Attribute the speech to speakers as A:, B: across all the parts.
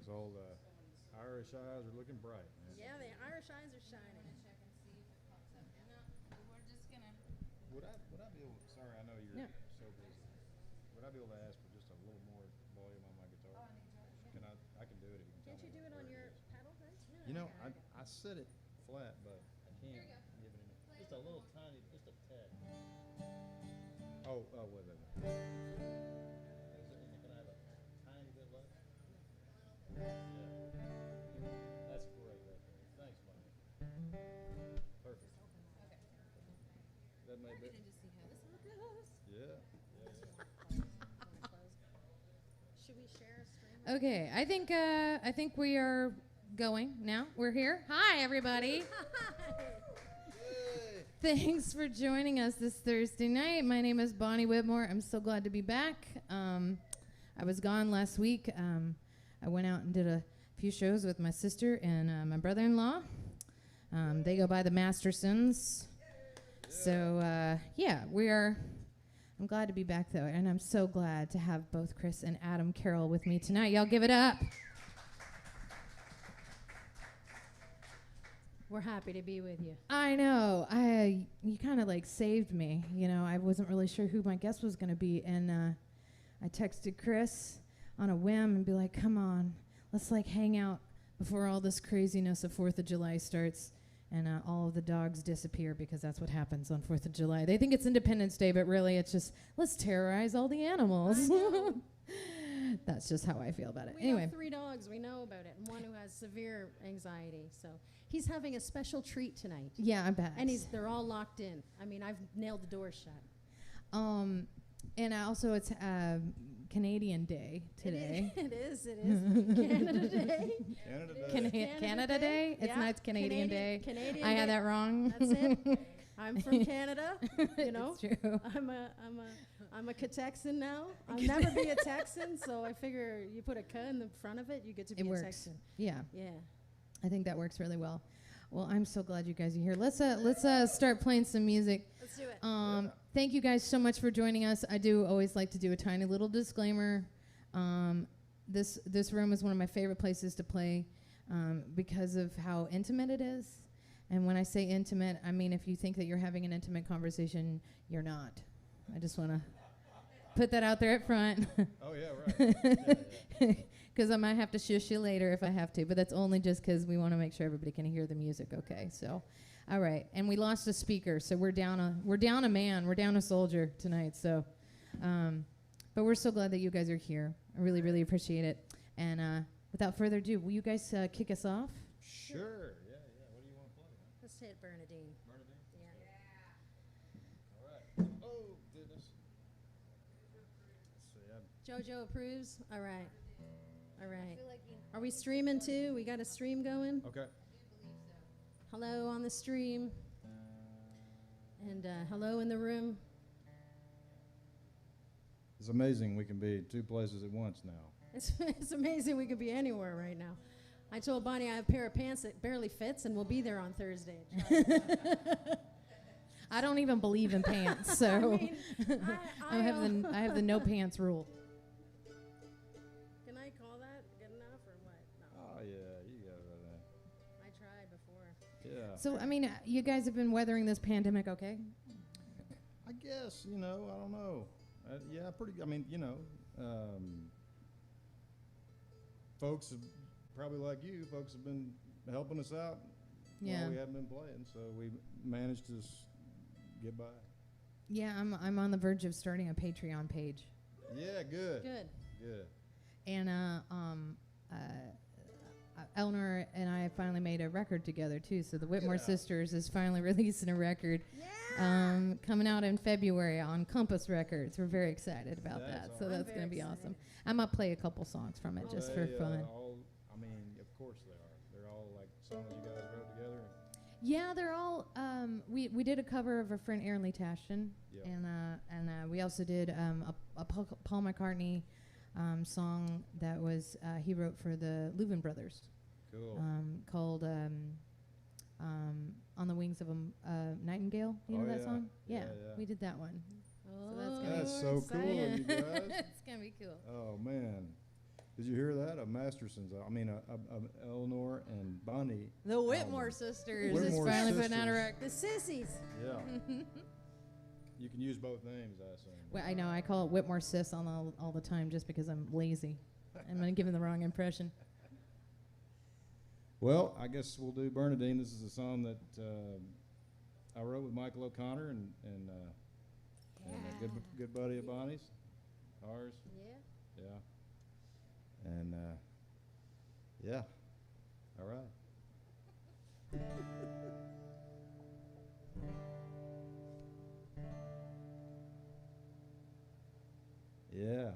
A: So the Irish eyes are looking bright, man.
B: Yeah, the Irish eyes are shining.
C: Check and see if it pops up. No, we're just gonna.
A: Would I be able? Sorry, I know you're
B: Yeah.
A: so busy. Would I be able to ask for just a little more volume on my guitar?
C: Oh, I need to.
A: Can I? I can do it if you can
B: Can't
A: tell
B: you
A: me
B: do it
A: where
B: on your
A: is.
B: paddle, right?
A: You know, I set it flat, but I can't
C: Here you go.
A: give it any.
C: Play
A: Just
C: a
A: a
C: little
A: little
C: more.
A: tiny, just a tad. Oh, wait. Can I have a tiny bit left? Yeah. That's great right there. Thanks, Mike. Perfect.
C: Okay.
A: That may
C: We're
A: be.
C: gonna just see how this one goes.
A: Yeah.
B: Should we share a stream?
D: Okay, I think we are going now. We're here. Hi, everybody. Thanks for joining us this Thursday night. My name is Bonnie Whitmore. I'm so glad to be back. I was gone last week. I went out and did a few shows with my sister and my brother-in-law. They go by the Mastersons. So, yeah, I'm glad to be back, though, and I'm so glad to have both Chris and Adam Carroll with me tonight. Y'all give it up.
B: We're happy to be with you.
D: I know. You kind of like saved me. You know, I wasn't really sure who my guest was going to be, and I texted Chris on a whim and be like, "Come on, let's like hang out before all this craziness of 4th of July starts." And all of the dogs disappear because that's what happens on 4th of July. They think it's Independence Day, but really it's just, let's terrorize all the animals. That's just how I feel about it.
B: We
D: Anyway.
B: have 3 dogs. We know about it, and one who has severe anxiety. So he's having a special treat tonight.
D: Yeah, I bet.
B: And they're all locked in. I mean, I've nailed the door shut.
D: And also it's Canadian Day today.
B: It is. Canada Day.
A: Canada Day.
D: Canada Day? It's
B: Yeah.
D: not Canadian Day.
B: Canadian
D: I
B: Day.
D: had that wrong.
B: That's it. I'm from Canada, you know.
D: It's true.
B: I'm a Texan now. I'll never be a Texan, so I figure you put a "K" in the front of it, you get to be
D: It
B: a
D: works.
B: Texan.
D: Yeah.
B: Yeah.
D: I think that works really well. Well, I'm so glad you guys are here. Let's start playing some music.
B: Let's do it.
D: Thank you guys so much for joining us. I do always like to do a tiny little disclaimer. This room is one of my favorite places to play because of how intimate it is. And when I say intimate, I mean if you think that you're having an intimate conversation, you're not. I just want to put that out there at front.
A: Oh yeah, right.
D: Because I might have to shush you later if I have to, but that's only just because we want to make sure everybody can hear the music. Okay, so, all right, and we lost a speaker, so we're down a man, we're down a soldier tonight. So, but we're so glad that you guys are here. I really, really appreciate it. And without further ado, will you guys kick us off?
A: Sure. Yeah. What do you want to play?
B: Let's hit Bernadine.
A: Bernadine?
B: Yeah.
A: All right. Oh goodness. Let's see.
B: JoJo approves. All right. All
C: I
B: right.
C: feel like you
B: Are we streaming too? We got a stream going.
A: Okay.
C: believe so.
B: Hello on the stream. And hello in the room.
A: It's amazing we can be 2 places at once now.
B: It's amazing we could be anywhere right now. I told Bonnie I have a pair of pants that barely fits, and we'll be there on Thursday.
D: I don't even believe in pants, so
B: I mean,
D: I have the no pants rule.
B: Can I call that good enough or what? No,
A: Oh yeah, you got it
B: I tried before.
A: right. Yeah.
D: So, I mean, you guys have been weathering this pandemic okay?
A: I guess, I don't know. Yeah, pretty. I mean, folks have, probably like you, folks have been helping us out
D: Yeah.
A: while we haven't been playing, so we managed to get by.
D: Yeah, I'm on the verge of starting a Patreon page.
A: Yeah, good.
B: Good.
D: And Eleanor and I finally made a record together, too. So the Whitmore
A: Yeah.
D: Sisters is finally releasing a record coming out in February on Compass Records. We're very excited about
A: That's
D: that.
A: awesome.
D: So
B: I'm
D: that's
B: very
D: going to be
B: excited.
D: awesome. I might play a couple songs from it just for
A: They,
D: fun.
A: I mean, of course they are. They're all like songs you guys wrote together.
D: Yeah, they're all. We did a cover of our friend Aaron Lee Tashin,
A: Yep.
D: and we also did a Paul McCartney song that was he wrote for the Louvin Brothers,
A: Cool.
D: called "On the Wings of a Nightingale." You know
A: Oh,
D: that
A: yeah.
D: song?
A: Yeah,
D: Yeah,
A: yeah.
D: we did that one.
B: Oh,
D: that's gonna
A: That's so cool,
B: exciting.
A: you guys.
D: It's gonna be cool.
A: Oh man.
E: Did you hear that? A Masterson's, Eleanor and Bonnie.
D: The Whitmore
E: album.
D: sisters.
E: Whitmore
D: Finally putting out a
E: sisters.
D: record.
B: The sissies.
E: Yeah. You can use both names, I assume.
D: Well, I know. I call it Whitmore sis on all the time just because I'm lazy. I'm going to give him the wrong impression.
E: Well, I guess we'll do Bernadine. This is a song that I wrote with Michael O'Connor and a good buddy of Bonnie's, ours.
B: Yeah.
E: Yeah. And yeah. All right. Yeah.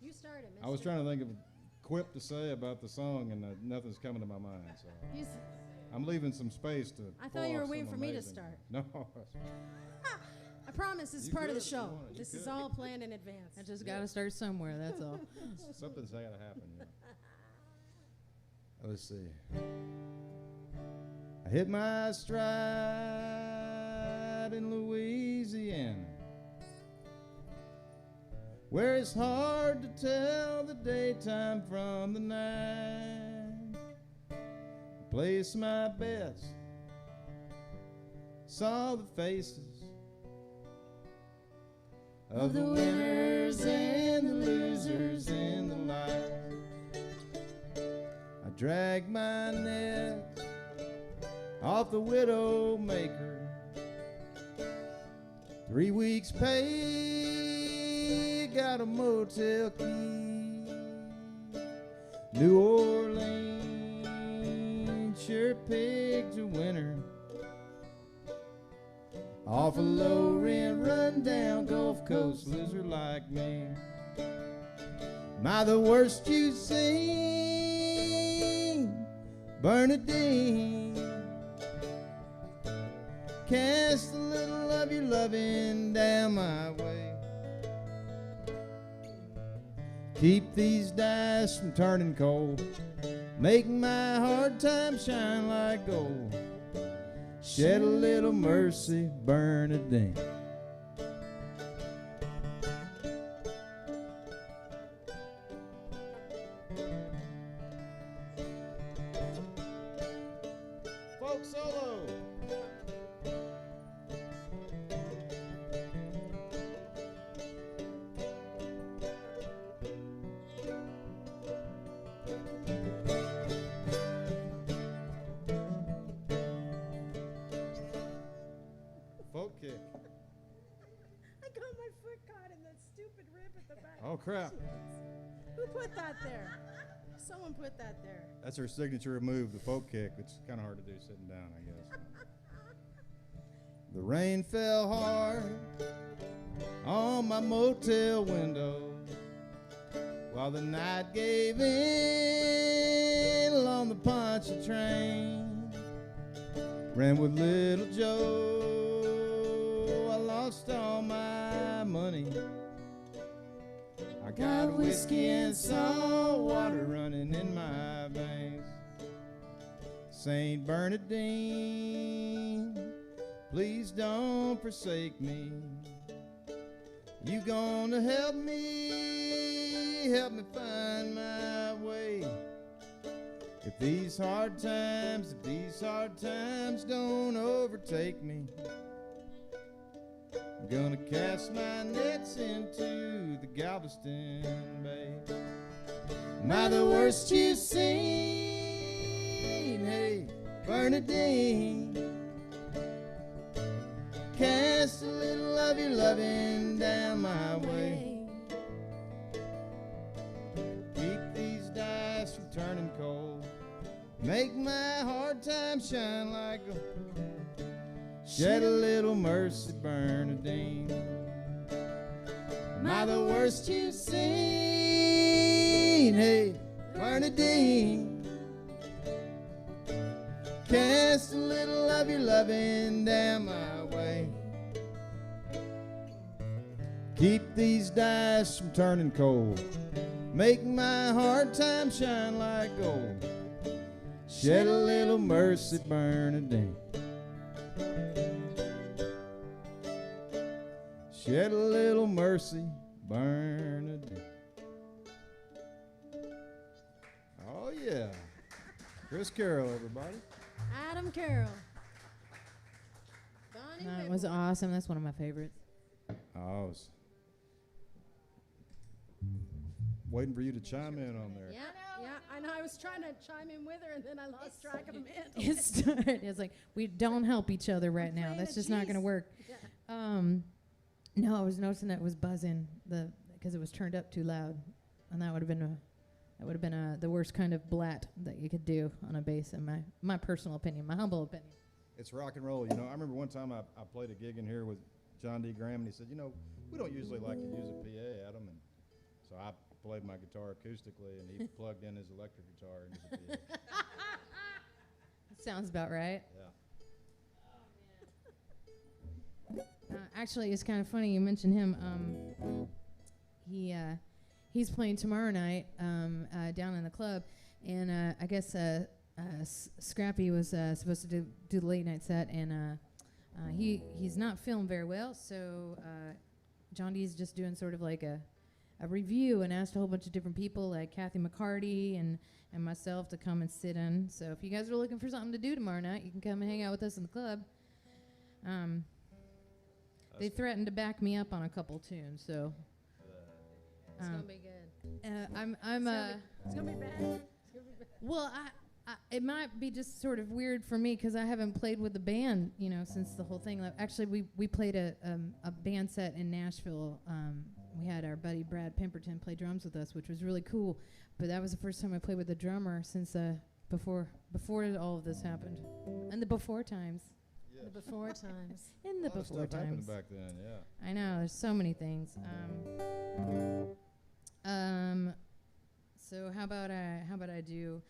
B: You started, mister.
E: I was trying to think of a quip to say about the song, and nothing's coming to my mind. So
B: You s-
E: I'm leaving some space to.
B: I
E: pull
B: thought you were
E: off
B: waiting
E: some
B: for me to
E: amazing-
B: start.
E: No.
B: I promise this is
E: You
B: part of the
E: could if you
B: show.
E: wanted. You
B: This is
E: could.
B: all planned in advance.
D: I just got to start somewhere, that's all.
E: Something's got to happen. Yeah. Let's see. I hit my stride in Louisiana, where it's hard to tell the daytime from the night. Placed my bets, saw the faces of the winners and the losers in the light. I dragged my net off the widow maker. 3 weeks pay, got a motel key. New Orleans sure picked a winner. Off a low rent, run down Gulf Coast loser like me. Am I the worst you've seen? Bernadine, cast a little of your loving down my way. Keep these dice from turning cold, make my hard times shine like gold. Shed a little mercy, Bernadine. Folk solo. Folk kick.
B: I got my foot caught in that stupid rib at the back.
E: Oh, crap.
B: Who put that there? Someone put that there.
E: That's her signature move, the folk kick. It's kind of hard to do sitting down, I guess. The rain fell hard on my motel window while the night gave in along the Pontchartrain. Ran with little Joe, I lost all my money. I got whiskey and salt water running in my veins. Saint Bernadine, please don't forsake me. You gonna help me find my way. If these hard times don't overtake me, I'm gonna cast my nets into the Galveston Bay. Am I the worst you've seen? Hey, Bernadine, cast a little of your loving down my way. Keep these dice from turning cold, make my hard times shine like gold. Shed a little mercy, Bernadine. Am I the worst you've seen? Hey, Bernadine, cast a little of your loving down my way. Keep these dice from turning cold, make my hard time shine like gold. Shed a little mercy, Bernadine. Shed a little mercy, Bernadine. Yeah. Chris Carroll, everybody.
B: Adam Carroll. Bonnie
D: That was
B: Whitmore.
D: awesome. That's one of my favorites.
E: I was waiting for you to chime in on there.
B: Yeah, I know. I was trying to chime in with her, and then I lost track of a minute.
D: It's like we don't help each other right now.
B: playing
D: That's
B: a
D: just not going to
B: G's.
D: work.
B: Yeah.
D: No, I was noticing that it was buzzing because it was turned up too loud, and that would have been the worst kind of blat that you could do on a bass, in my personal opinion, my humble opinion.
E: It's rock and roll. You know, I remember one time I played a gig in here with John D. Graham, and he said, you know, we don't usually like to use a PA, Adam. And so I played my guitar acoustically, and he plugged in his electric guitar into the PA.
D: Sounds about right.
E: Yeah.
D: Actually, it's kind of funny you mentioned him. He's playing tomorrow night down in the club, and I guess Scrappy was supposed to do the late night set, and he's not feeling very well, so John D's just doing sort of like a review and asked a whole bunch of different people like Kathy McCarty and myself to come and sit in. So if you guys are looking for something to do tomorrow night, you can come and hang out with us in the club. They threatened to back me up on a couple tunes, so
B: It's gonna be good.
D: I'm
B: It's gonna be bad. It's gonna be bad.
D: well, it might be just sort of weird for me because I haven't played with the band, since the whole thing. Actually, we played a band set in Nashville. We had our buddy Brad Pemberton play drums with us, which was really cool. But that was the first time I played with a drummer since before all of this happened, and the before times.
B: The before times.
D: In the
E: A lot of
D: before
E: stuff happened
D: times.
E: back then, yeah.
D: I know, there's so many things. So how about I do?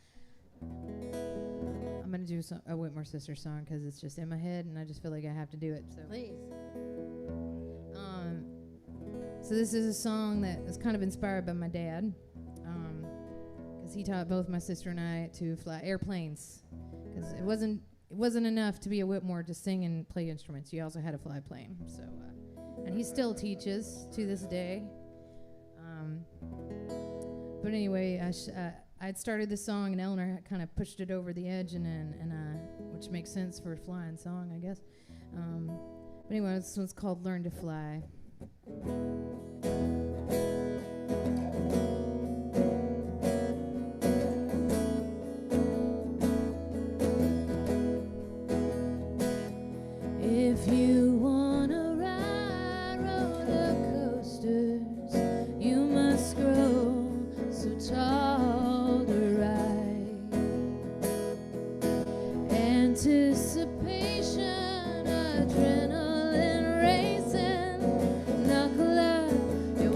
D: I'm gonna do a Whitmore Sister song because it's just in my head and I just feel like I have to do it. So
B: Please.
D: So this is a song that was kind of inspired by my dad, because he taught both my sister and I to fly airplanes. Because it wasn't enough to be a Whitmore to sing and play instruments. You also had to fly a plane. So, and he still teaches to this day. But anyway, I'd started this song, and Eleanor kind of pushed it over the edge, and which makes sense for a flying song, I guess. But anyway, this one's called "Learn to Fly." If you wanna ride roller coasters, you must grow so tall to ride. Anticipation, adrenaline racing, knuckle up, you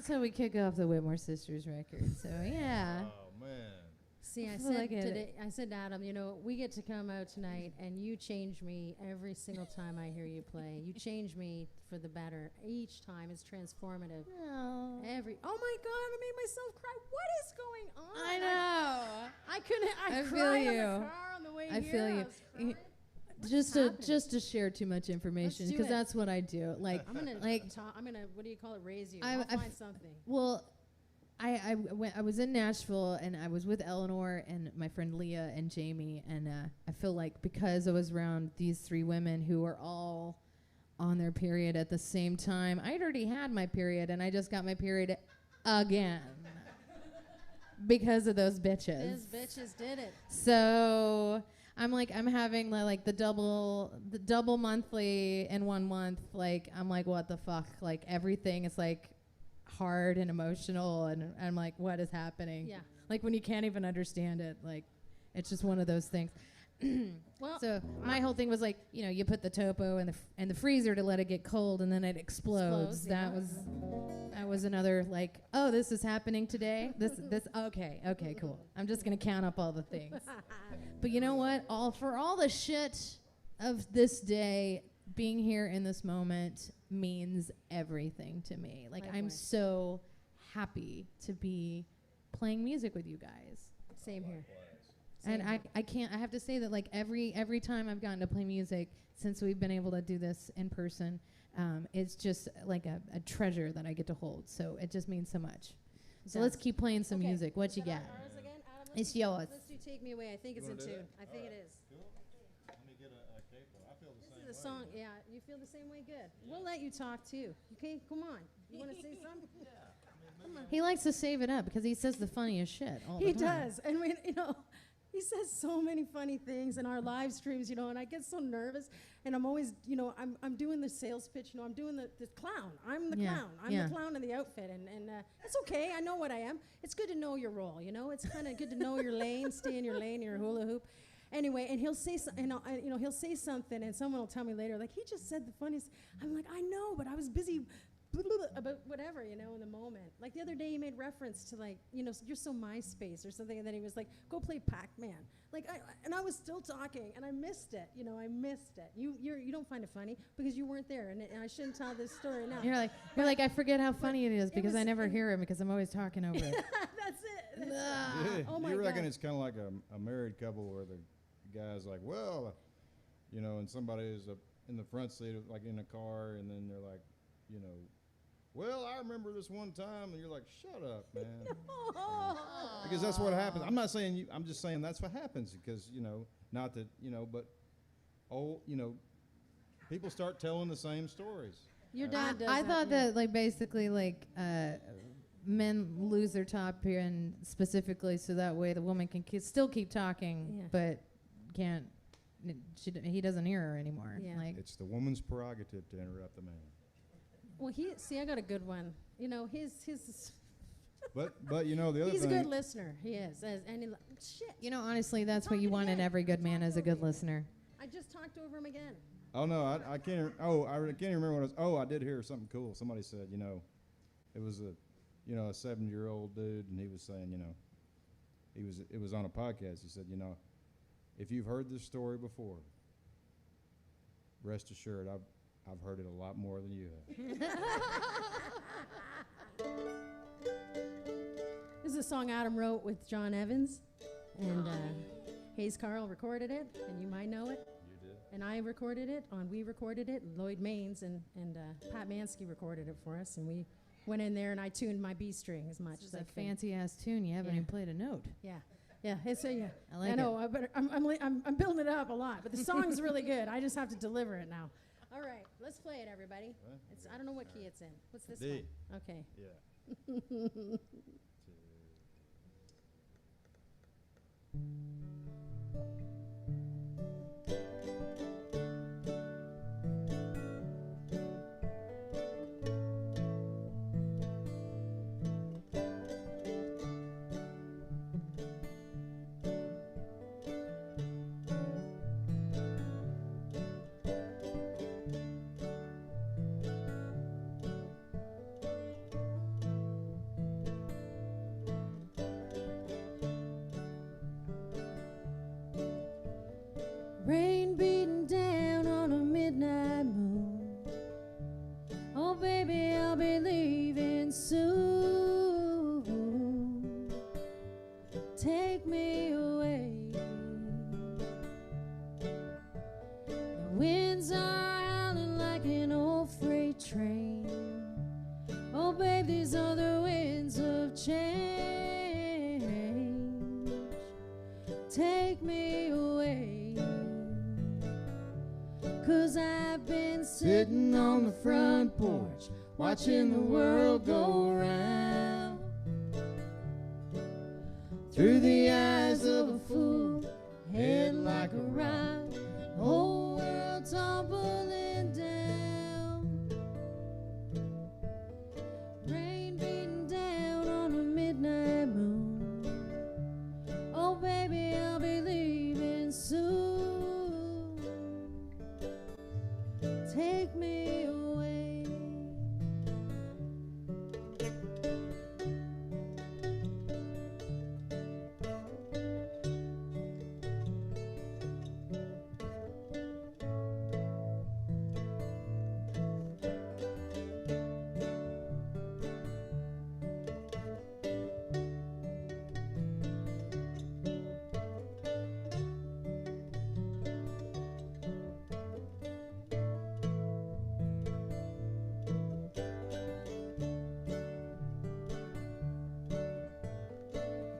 D: how we kick off the Whitmore Sisters record. So yeah.
E: Oh man.
B: See, I
D: I feel
B: said
D: like it-
B: today, I said to Adam, you know, we get to come out tonight, and you change me every single time I hear you play. You change me for the better each time. It's transformative.
D: Oh.
B: Oh my God, I made myself cry. What is going on?
D: I know.
B: I couldn't. I
D: I feel
B: cried
D: you.
B: on the car on the way
D: I
B: here.
D: feel you.
B: I was crying.
D: Just to share too much information
B: do
D: because
B: it.
D: that's what I do. Like
B: I'm gonna
D: like
B: talk, I'm gonna, what do you call it? Raise you.
D: I-
B: I'll
D: I
B: find
D: f-
B: something.
D: well, I was in Nashville and I was with Eleanor and my friend Leah and Jamie and I feel like because I was around these three women who are all on their period at the same time, I'd already had my period and I just got my period again because of those bitches.
B: Those bitches did it.
D: So I'm having like the double monthly in 1 month. Like I'm like, what the fuck? Like everything is like hard and emotional, and I'm like, what is happening?
B: Yeah.
D: Like when you can't even understand it. Like it's just one of those things.
B: Well,
D: So my whole thing was like, you know, you put the topo in the freezer to let it get cold, and then it explodes.
B: Explodes,
D: That was another like, oh, this is happening today. This okay, cool. I'm just gonna count up all the things. But you know what? For all the shit of this day, being here in this moment means everything to me. Like I'm
B: Likewise.
D: so happy to be playing music with you guys.
B: same here.
D: And
B: Same.
D: I have to say that like every time I've gotten to play music since we've been able to do this in person, it's just like a treasure that I get to hold. So it just means so much. So let's
B: Does.
D: keep playing some
B: Okay.
D: music. What
B: Is
D: you
B: that
D: got?
B: ours again? Adam,
D: It's yours.
B: Let's do Take Me Away. I think it's
E: You
B: in
E: wanna do
B: tune.
E: it?
B: I think it is.
E: Cool. Let me get a capo. I feel the
B: This
E: same
B: is a song. Yeah, you feel the same way? Good. We'll let you talk too. Okay, come on. You want to say something?
D: He likes to save it up because he says the funniest shit all
B: He
D: the time.
B: does. And we, you know, he says so many funny things in our live streams, you know, and I get so nervous. And I'm always, you know, I'm doing the sales pitch, you know, I'm doing the clown. I'm the
D: Yeah,
B: clown. I'm
D: yeah.
B: the clown in the outfit. And it's okay. I know what I am. It's good to know your role, you know. It's kind of good to know your lane, stay in your lane, your hula hoop. Anyway, and he'll say you know, he'll say something, and someone will tell me later, like, he just said the funniest. I'm like, I know, but I was busy about whatever, you know, in the moment. Like the other day, he made reference to like, you know, you're so MySpace or something, and then he was like, go play Pac-Man. Like, I was still talking, and I missed it. You know, I missed it. You don't find it funny because you weren't there, and I shouldn't tell this story now.
D: You're like, I forget how funny it is because I
B: was-
D: never hear him because I'm always talking over it.
B: That's it. That's it.
E: Yeah.
B: Oh my
E: You reckon
B: God.
E: it's kind of like a married couple where the guy's like, well, you know, and somebody is in the front seat, like in a car, and then they're like, you know, well, I remember this one time, and you're like, shut up, man. Because that's what happens. I'm not saying I'm just saying that's what happens because, you know, not that, you know, but, you know, people start telling the same stories.
B: Your dad does
D: I
B: that,
D: thought
B: yeah.
D: that like basically like men lose their top here and specifically so that way the woman can still keep talking
B: Yeah.
D: but can't he doesn't hear her anymore.
B: Yeah.
D: Like
E: It's the woman's prerogative to interrupt the man.
B: Well, I got a good one. You know, his
E: But you know, the other
B: he's a
E: thing.
B: good listener. He is. And shit.
D: you know, honestly, that's what you
B: Talking
D: want in
B: again.
D: every good man is a good listener.
B: I just talked over him again.
E: Oh no, I can't. I can't even remember what it was. Oh, I did hear something cool. Somebody said, you know, it was a 70-year-old dude, and he was saying, you know, it was on a podcast. He said, you know, if you've heard this story before, rest assured, I've heard it a lot more than you have.
B: This is a song Adam wrote with John Evans, and Hayes Carroll recorded it, and you might know it.
E: You did.
B: And I recorded it we recorded it. Lloyd Maines and Pat Mansky recorded it for us, and we went in there and I tuned my B string as much
D: It's
B: as I
D: a
B: could.
D: fancy ass tune. You haven't
B: Yeah.
D: even played a note.
B: Yeah. It's yeah.
D: I like
B: I know. I'm building it up a lot, but the song's really good. I just have to deliver it now. All right, let's play it, everybody. I don't know what key it's in. What's this
E: D.
B: one? Okay.
E: Yeah.
B: Rain beating down on a midnight moon. Oh, baby, I'll be leaving soon. Take me away. The winds are howling like an old freight train. Oh, babe, these are the winds of change. Take me away. 'Cause I've been sitting on the front porch, watching the world go round. Through the eyes of a fool, head like a rock, the whole world tumbling down. Rain beating down on a midnight moon. Oh, baby, I'll be leaving soon. Take me away.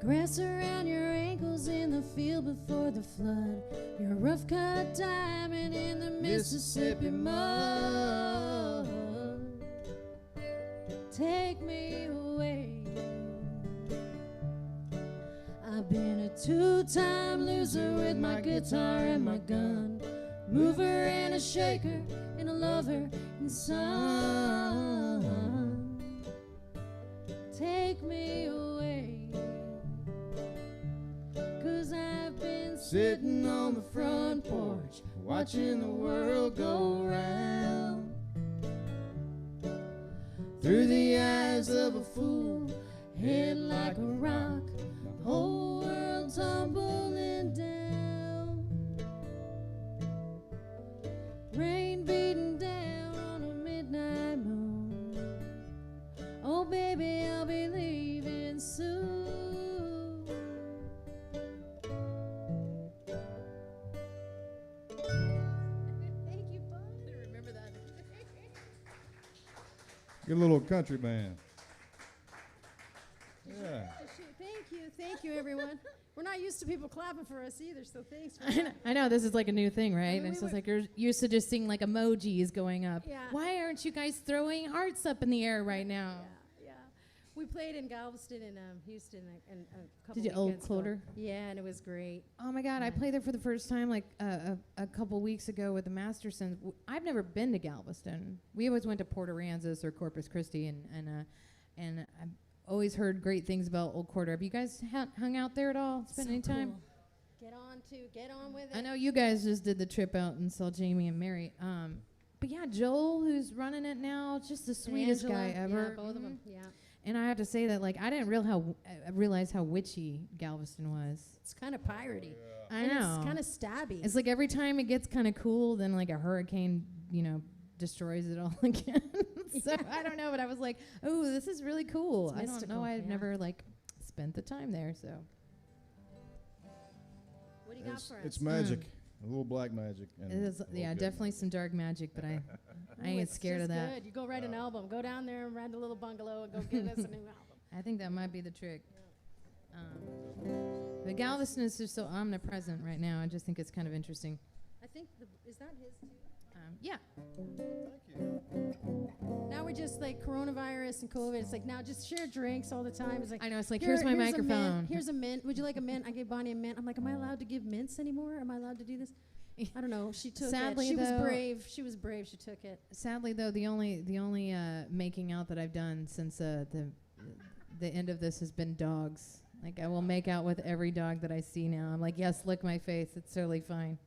B: Grass around your ankles in the field before the flood. You're a rough-cut diamond in the Mississippi mud. Take me away. I've been a two-time loser with my guitar and my gun, mover and a shaker and a lover and son. Take me away. 'Cause I've been sitting on the front porch, watching the world go round. Through the eyes of a fool, head like a rock, the whole world tumbling down. Rain beating down on a midnight moon. Oh, baby, I'll be leaving soon.
E: Good little country band. Yeah.
B: Thank you, everyone. We're not used to people clapping for us either, so thanks for that.
D: I know this is like a new thing, right?
B: mean,
D: It's
B: we
D: just like you're used to just seeing like emojis going up.
B: Yeah.
D: Why aren't you guys throwing hearts up in the air right now?
B: Yeah. We played in Galveston and Houston and a couple
D: Did you Old
B: weekends ago.
D: Cloder?
B: Yeah, and it was great.
D: Oh my God, I played there for the first time like a couple weeks ago with the Mastersons. I've never been to Galveston. We always went to Port Aransas or Corpus Christi, and I've always heard great things about Old Quarter. Have you guys hung out there at all? Spent
B: So
D: any time?
B: cool. Get on with it.
D: I know you guys just did the trip out and saw Jamie and Mary. But yeah, Joel, who's running it now, just the sweetest
B: Angela,
D: guy ever.
B: Yeah, both of them. Yeah.
D: And I have to say that, like, I didn't realize how witchy Galveston was.
B: It's kind of piratey.
D: I
B: And
D: know.
B: It's kind of stabby.
D: It's like every time it gets kind of cool, then like a hurricane, destroys it all again. So I don't know, but I was like, oh, this is really cool.
B: It's
D: I don't
B: mystical,
D: know. I've
B: yeah.
D: never like spent the time there, so.
B: What do you got for us?
E: It's magic. A little black magic. And
D: It is,
E: a little
D: yeah,
E: good
D: definitely some dark magic, but I
B: Ooh,
D: ain't
B: it's
D: scared of
B: just
D: that.
B: Good. You go write an album. Go down there and rent a little bungalow and go get us a new album.
D: I think that might be the trick. But Galveston is just so omnipresent right now. I just think it's kind of interesting.
B: I think is that his too?
D: Yeah.
B: Now we're just like coronavirus and COVID. It's like now just share drinks all the time. It's like
D: I know. It's like,
B: "Here-
D: here's my
B: a mint.
D: microphone.
B: Here's a mint. Would you like a mint? I gave Bonnie a mint. I'm like, am I allowed to give mints anymore? Am I allowed to do this? I don't know. She took
D: Sadly,
B: it. She was
D: though-
B: brave. She was brave. She took it.
D: Sadly, though, the only making out that I've done since the end of this has been dogs. Like, I will make out with every dog that I see now. I'm like, yes, lick my face. It's totally fine.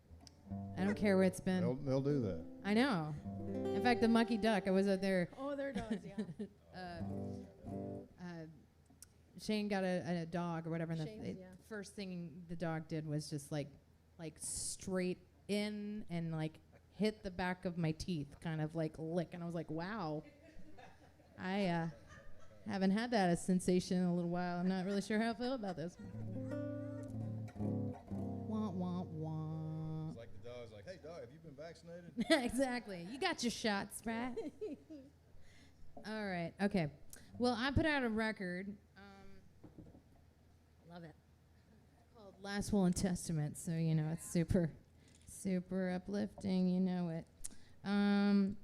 D: I don't care where it's been.
E: They'll do that.
D: I know. In fact, the mucky duck, I was out there.
B: Oh, they're dogs. Yeah.
D: Shane got a dog or whatever, and
B: Shane's,
D: the
B: yeah.
D: first thing the dog did was just like straight in and like hit the back of my teeth, kind of like lick. And I was like, wow. I haven't had that sensation in a little while. I'm not really sure how I feel about this. Wah, wah, wah.
E: It's like the dog's like, hey, dog, have you been vaccinated?
D: Exactly. You got your shots, right? All right. Okay. Well, I put out a record. Love it. Called Last Will and Testament. So, you know, it's super, super uplifting. You know it.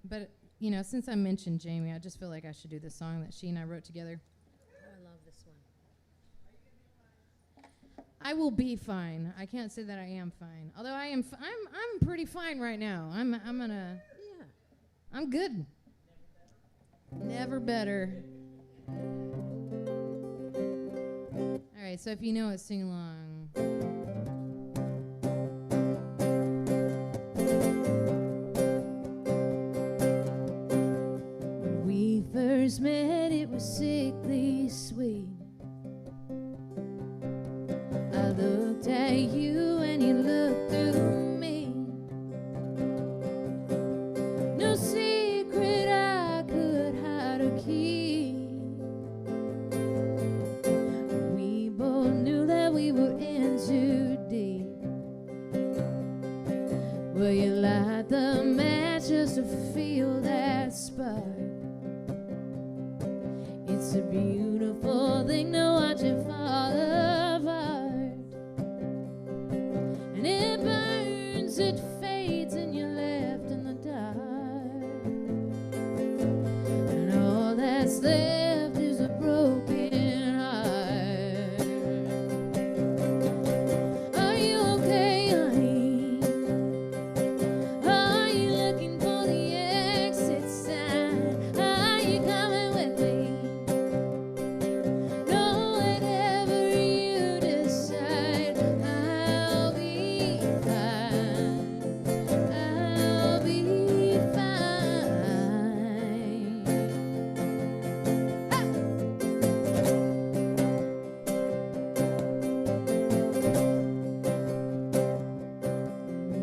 D: But, you know, since I mentioned Jamie, I just feel like I should do this song that she and I wrote together.
B: Oh, I love this one.
D: I will be fine. I can't say that I am fine. Although I am, I'm pretty fine right now. I'm good. Never better. All right. So if you know it, sing along. When we first met, it was sickly sweet. I looked at you and you looked through me. No secret I could hide or keep. We both knew that we were in too deep. Well, you light the match just to feel that spark. It's a beautiful thing to watch it fall apart. And it burns, it fades, and you're left in the dark. And all that's left is a broken heart. Are you okay, honey? Are you looking for the exit sign? Are you coming with me? No, whatever you decide, I'll be fine. I'll be fine.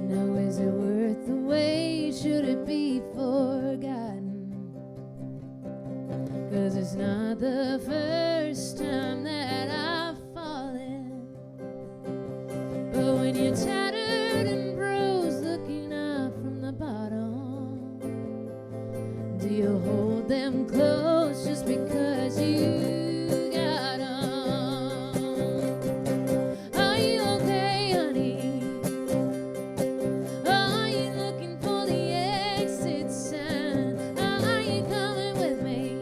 D: Now, is it worth the wait? Should it be forgotten? 'Cause it's not the first time that I've fallen. But when you're tattered and bruised, looking up from the bottom, do you hold them close just because you got 'em? Are you okay, honey? Are you looking for the exit sign? Are you coming with me?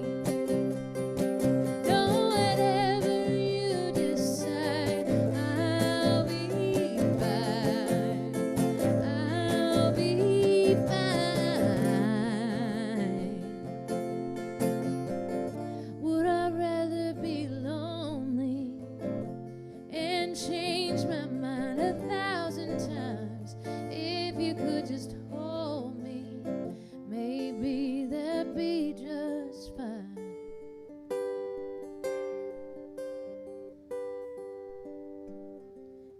D: No, whatever you decide, I'll be fine. I'll be fine. Would I rather be lonely and change my mind 1,000 times? If you could just hold me, maybe that'd be just fine.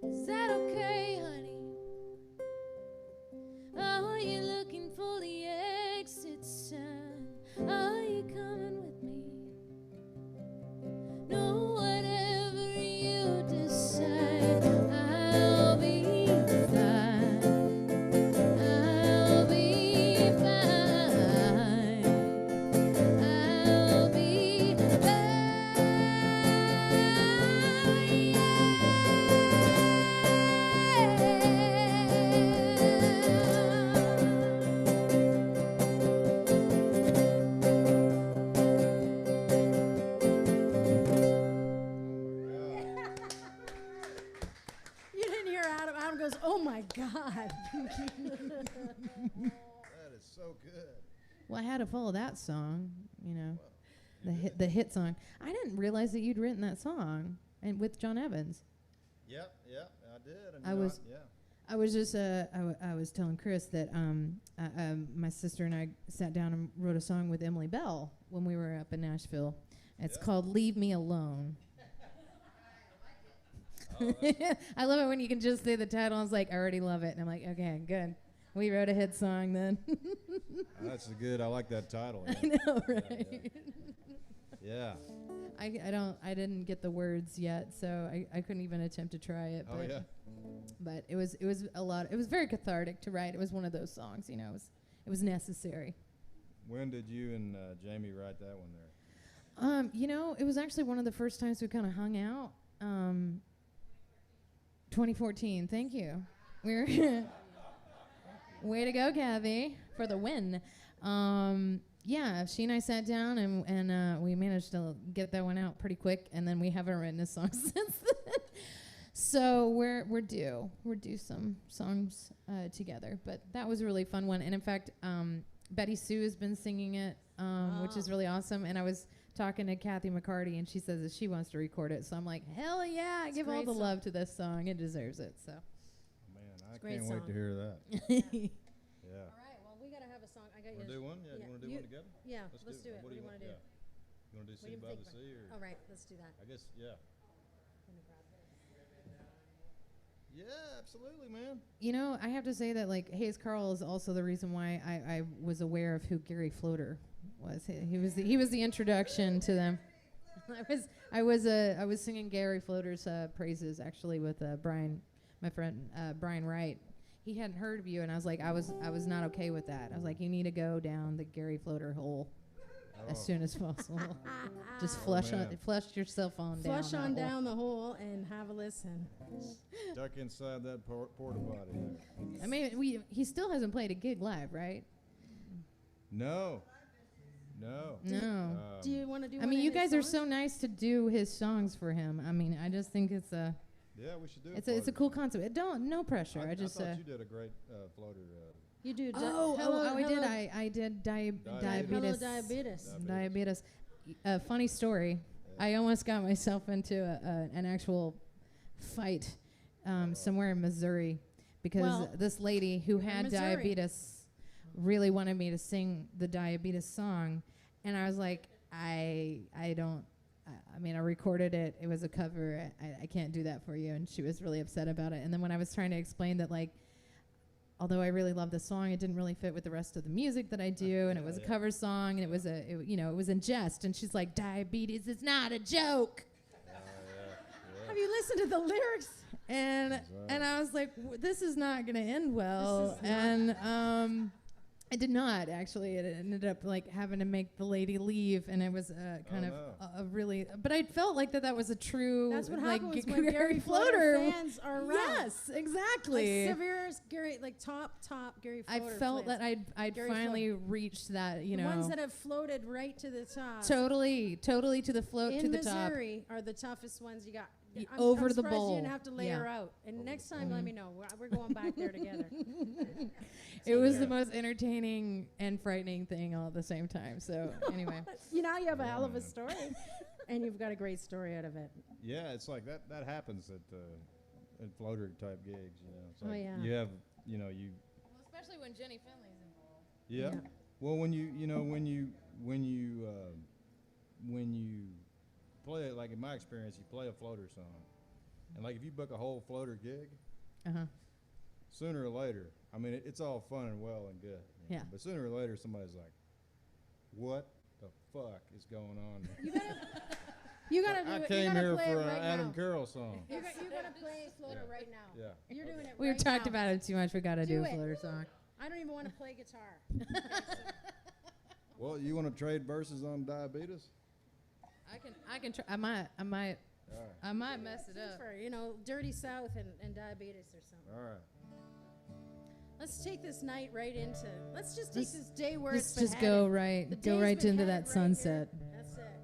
D: Is that okay, honey? Are you looking for the exit sign? Are you coming with me? No, whatever you decide, I'll be fine. I'll be fine. I'll be
B: You didn't hear Adam. Adam goes, oh my God.
E: That is so good.
D: Well, I had to follow that song, you know, the hit song. I didn't realize that you'd written that song and with John Evans.
E: Yep, I did. And
D: I
E: you know,
D: was-
E: yeah.
D: I was just I was telling Chris that my sister and I sat down and wrote a song with Emily Bell when we were up in Nashville. It's
E: Yeah.
D: called "Leave Me Alone." I love it when you can just say the title and it's like, I already love it. And I'm like, okay, good. We wrote a hit song then.
E: That's good. I like that title.
D: I
E: Yeah.
D: know, right?
E: Yeah.
D: I didn't get the words yet, so I couldn't even attempt to try it.
E: Oh
D: but,
E: yeah.
D: But it was it was very cathartic to write. It was one of those songs, you know, it was necessary.
E: When did you and Jamie write that one there?
D: You know, it was actually one of the first times we kind of hung out. 2014. Thank you. We're way to go, Kathy, for the win. Yeah, she and I sat down and we managed to get that one out pretty quick, and then we haven't written a song since then. So we're due some songs together, but that was a really fun one. And in fact, Betty Sue has been singing it, which is really awesome. And I was talking to Kathy McCarty, and she says that she wants to record it. So I'm like, hell yeah, give all the love to this song. It deserves it. So.
E: Man, I can't wait to hear that. Yeah.
B: All right, well, we got to have a song. I got
E: Want to do one? Yeah, you want to do one together?
B: Yeah, let's do it. What do you want to do?
E: Yeah. You want to do
B: What do
E: Sea
B: you
E: by
B: think
E: the
B: about-
E: Sea? Or
B: All right, let's do that.
E: I guess, yeah. Yeah, absolutely, man.
D: You know, I have to say that, like, Hayes Carroll is also the reason why I was aware of who Gary Floater was. He was the introduction to them. I was singing Gary Floater's praises actually with Brian, my friend Brian Wright. He hadn't heard of you, and I was like, I was not okay with that. I was like, you need to go down the Gary Floater hole as soon as possible. Just flush yourself on down.
B: Flush on down the hole and have a listen.
E: Stuck inside that porta potty there.
D: I mean, he still hasn't played a gig live, right?
E: No.
B: Do you want to do?
D: I mean, you guys are so nice to do his songs for him. I mean, I just think it's a.
E: Yeah, we should do it.
D: It's a cool concept. No pressure. I just.
E: I thought you did a great floater.
B: You do.
D: I did diabetes.
B: Hello, diabetes.
D: Diabetes. Funny story. I almost got myself into an actual fight somewhere in Missouri because this lady who had diabetes really wanted me to sing the diabetes song, and I was like, I recorded it. It was a cover. I can't do that for you. And she was really upset about it. And then when I was trying to explain that, like, although I really love the song, it didn't really fit with the rest of the music that I do, and it was a cover song, and it was it was in jest. And she's like, "Diabetes is not a joke."
B: Have you listened to the lyrics?
D: And I was like, "This is not going to end well." And I did not actually. It ended up like having to make the lady leave, and it was kind of a really. But I felt like that was a true.
B: That's what
D: like,
B: happens when Gary Floater fans are around.
D: Yes, exactly.
B: Like severe Gary, like top Gary Floater.
D: I felt
B: fans.
D: that I'd finally reached that.
B: The ones that have floated right to the top.
D: Totally to the float to the top.
B: In Missouri are the toughest ones you got.
D: Over
B: I'm
D: the bowl.
B: You didn't have to lay her out. And next time, let me know. We're going back there together.
D: It was the most entertaining and frightening thing all at the same time. So anyway,
B: you have a hell of a story, and you've got a great story out of it.
E: Yeah, it's like that happens at floater type gigs. It's like
B: yeah.
E: You have
D: Well, especially when Jenny Finley's involved.
E: Yeah. Well, when you play it, like in my experience, you play a floater song, and like if you book a whole floater gig, sooner or later, I mean, it's all fun and well and good.
D: Yeah.
E: But sooner or later, somebody's like, "What the fuck is going on?"
B: You gotta do
E: I
B: it.
E: came here
B: play
E: for
B: it
E: an
B: right
E: Adam
B: now.
E: Carroll song.
B: You're gonna play Floater right now.
E: Yeah.
B: You're doing it.
D: We've
B: right
D: talked
B: now.
D: about it too much. We got to do a
B: it.
D: floater song.
B: I don't even want to play guitar.
E: Well, you want to trade verses on diabetes?
D: I can try. I might mess it up.
B: For Dirty South and diabetes or something.
E: All right.
B: Let's take this night right into. Let's just take this day where
D: Let's
B: it's been
D: just go right
B: day's
D: into
B: been
D: that
B: headed right
D: sunset.
B: here. That's it.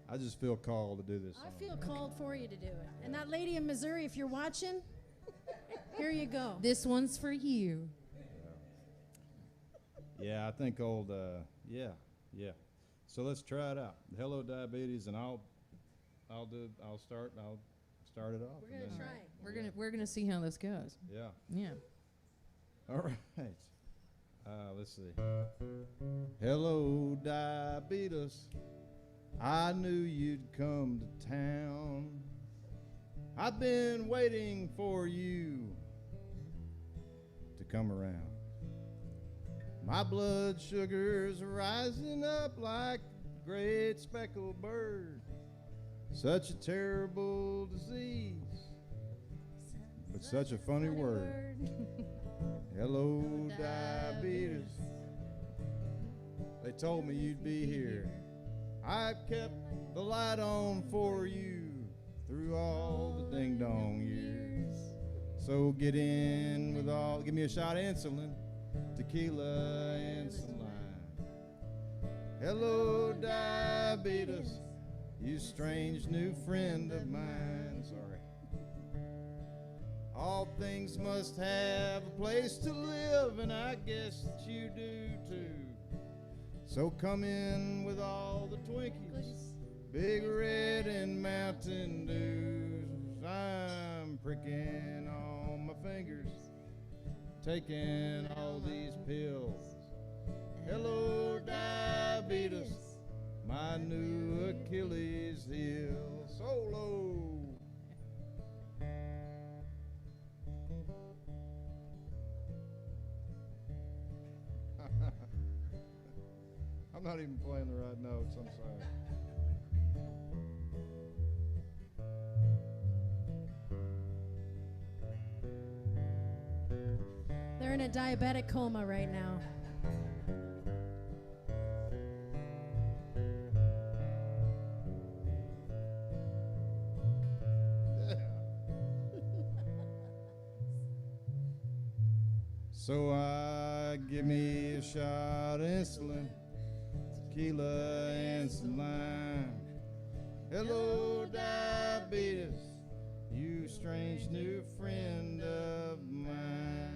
E: I just feel called to do this song.
B: I feel called for you to do it. And that lady in Missouri, if you're watching, here you go.
D: This one's for you.
E: Yeah, I think yeah. So let's try it out. Hello, diabetes, and I'll start it off.
B: We're gonna try.
D: We're gonna see how this goes.
E: Yeah.
D: Yeah.
E: All right. Let's see. Hello, diabetes. I knew you'd come to town. I've been waiting for you to come around. My blood sugar's rising up like a great speckled bird. Such a terrible disease, but such a funny word. Hello, diabetes. They told me you'd be here. I've kept the light on for you through all the ding-dong years. So get in with all, give me a shot of insulin, tequila and some lime. Hello, diabetes, you strange new friend of mine. Sorry. All things must have a place to live, and I guess that you do too. So come in with all the Twinkies, Big Red and Mountain Dews. I'm pricking all my fingers, taking all these pills. Hello, diabetes, my new Achilles heel. Solo. I'm not even playing the right notes, I'm sorry.
B: They're in a diabetic coma right now.
E: So give me a shot of insulin, tequila and some lime. Hello, diabetes, you strange new friend of mine.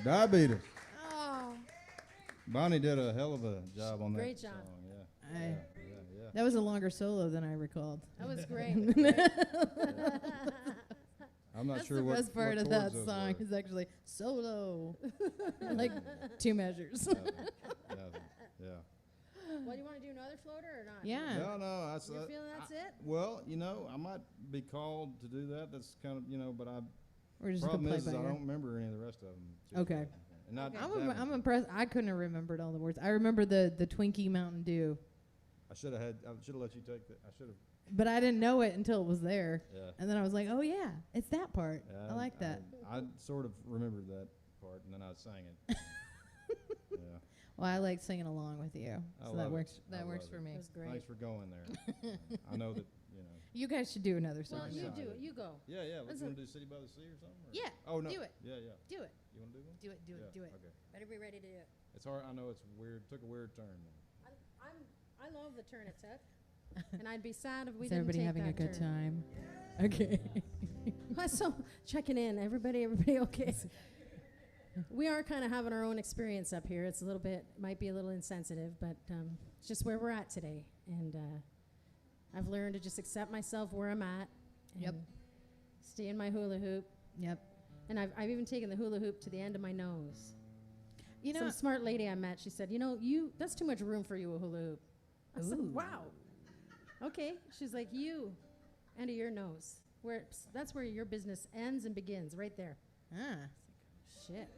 E: Diabetes.
B: Oh,
E: Bonnie did a hell of a job on that
B: Great job.
E: song. Yeah.
D: I-
E: Yeah.
D: That was a longer solo than I recalled.
B: that was great.
E: I'm not
D: That's
E: sure
D: the
E: what
D: best part
E: what
D: of that
E: chords those
D: song
E: were.
D: is actually solo, like 2 measures.
E: Yeah.
B: Well, you want to do another floater or not?
D: Yeah.
E: No, that's
B: You're feeling that's it?
E: Well, I might be called to do that. That's kind of, but I
D: We're just gonna
E: problem
D: play
E: is
D: by
E: I
D: ear.
E: don't remember any of the rest of them. too
D: Okay.
E: well. And not
B: Okay.
E: that
D: I'm
E: one.
D: impressed. I couldn't have remembered all the words. I remember the Twinkie Mountain Dew,
E: I should have let you take that. I should have.
D: but I didn't know it until it was there.
E: Yeah.
D: And then I was like, oh yeah, it's that part.
E: Yeah,
D: I like that.
E: I sort of remembered that part, and then I sang it. Yeah.
D: Well, I like singing along with you,
E: I
D: so
E: love
D: that
E: it.
D: works.
E: I
D: That works
E: love
D: for
E: it.
D: me.
B: That was great.
E: Thanks for going there. I know that.
D: You guys should do another song.
B: Well, you do it. You go.
E: Yeah.
B: That's
E: We're gonna do City by the Sea or something. Or?
D: Yeah,
E: Oh no.
D: do it.
E: Yeah.
D: Do it.
E: You wanna do one?
D: Do it. Do it.
E: Yeah,
D: Do it.
E: Okay.
B: Better be ready to do it.
E: It's hard. I know it's weird. Took a weird turn. Though.
B: I love the turn it took, and I'd be sad if we
D: Is
B: didn't
D: everybody
B: take
D: having a
B: that
D: good
B: turn.
D: time? Okay.
B: So checking in, everybody okay? We are kind of having our own experience up here. It's a little bit, might be a little insensitive, but it's just where we're at today. And I've learned to just accept myself where I'm at.
D: Yep.
B: and Stay in my hula hoop.
D: Yep.
B: And I've even taken the hula hoop to the end of my nose.
D: You know,
B: Some smart lady I met, she said, that's too much room for you, a hula hoop. I said,
D: Ooh.
B: wow. Okay. She's like, you, end of your nose. That's where your business ends and begins, right there. Shit.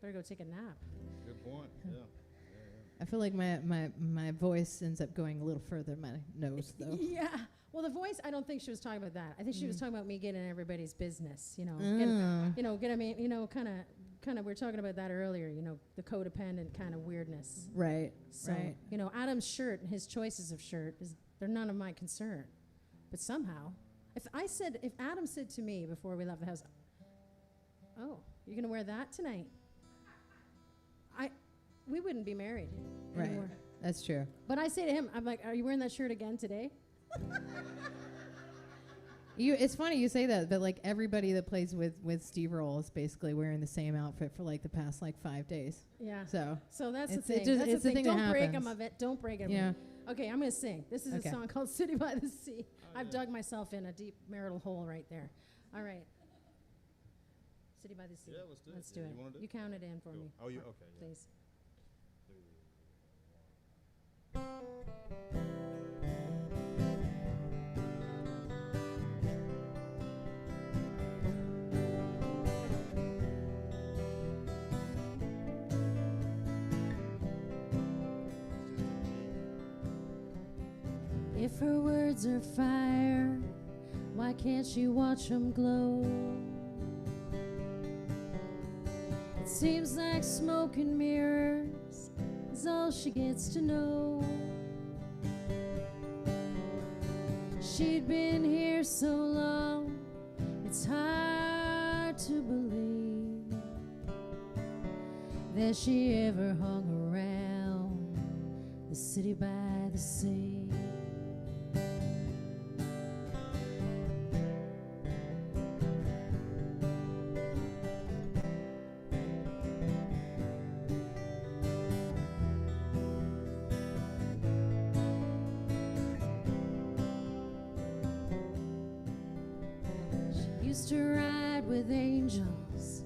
B: Better go take a nap.
E: Good point. Yeah.
D: I feel like my voice ends up going a little further in my nose, though.
B: Yeah. Well, the voice, I don't think she was talking about that. I think she was talking about me getting in everybody's business,
D: Oh.
B: kind of, we were talking about that earlier, the codependent kind of weirdness.
D: Right.
B: So,
D: right.
B: Adam's shirt and his choices of shirt, they're none of my concern. But somehow, if Adam said to me before we left the house, oh, you're going to wear that tonight? We wouldn't be married
D: Right.
B: anymore.
D: That's true.
B: But I say to him, I'm like, are you wearing that shirt again today?
D: It's funny you say that, but like everybody that plays with Steve Roll is basically wearing the same outfit for like the past 5 days.
B: Yeah.
D: So
B: that's the
D: it's-
B: thing.
D: it just-
B: That's
D: it's
B: the
D: the
B: thing.
D: thing that
B: Don't break
D: happens.
B: him of it. Don't break him.
D: yeah.
B: Okay, I'm going to sing. This is
D: Okay.
B: a song called City by the Sea. I've dug myself in a deep marital hole right there. All right. City by the Sea.
E: Yeah, let's do it.
B: Let's
E: Yeah,
B: do
E: you
B: it.
E: wanna do it?
B: You count it in for
E: Cool.
B: me.
E: Oh, you okay? Yeah.
B: Please.
E: 2, 1.
B: If her words are fire, why can't she watch them glow? It seems like smoke and mirrors is all she gets to know. She'd been here so long, it's hard to believe that she ever hung around the city by the sea. Used to ride with angels,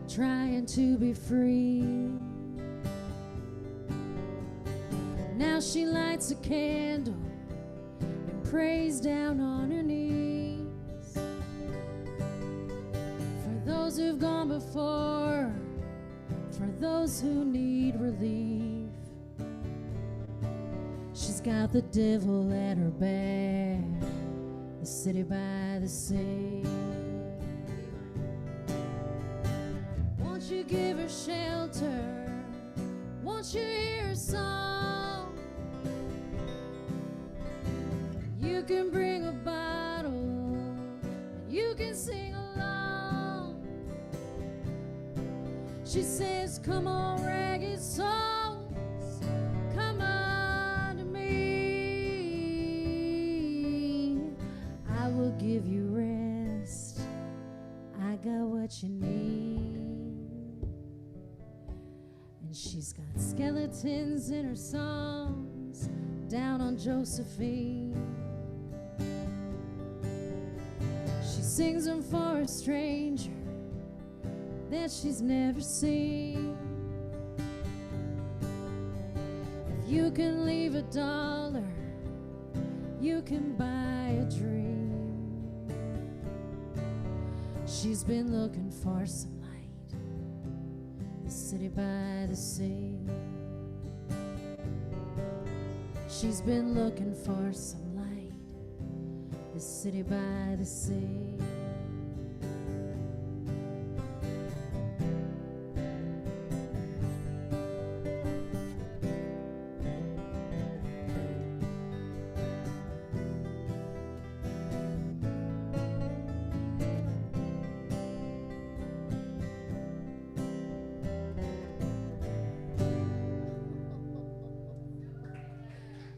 B: trying to be free. Now she lights a candle and prays down on her knees for those who've gone before, for those who need relief. She's got the devil at her back, the city by the sea. Won't you give her shelter? Won't you hear her song? You can bring a bottle and you can sing along. She says, come on, ragged souls, come on to me. I will give you rest. I got what you need. And she's got skeletons in her songs down on Josephine. She sings them for a stranger that she's never seen. If you can leave $1, you can buy a dream. She's been looking for some light, the city by the sea. She's been looking for some light, the city by the sea.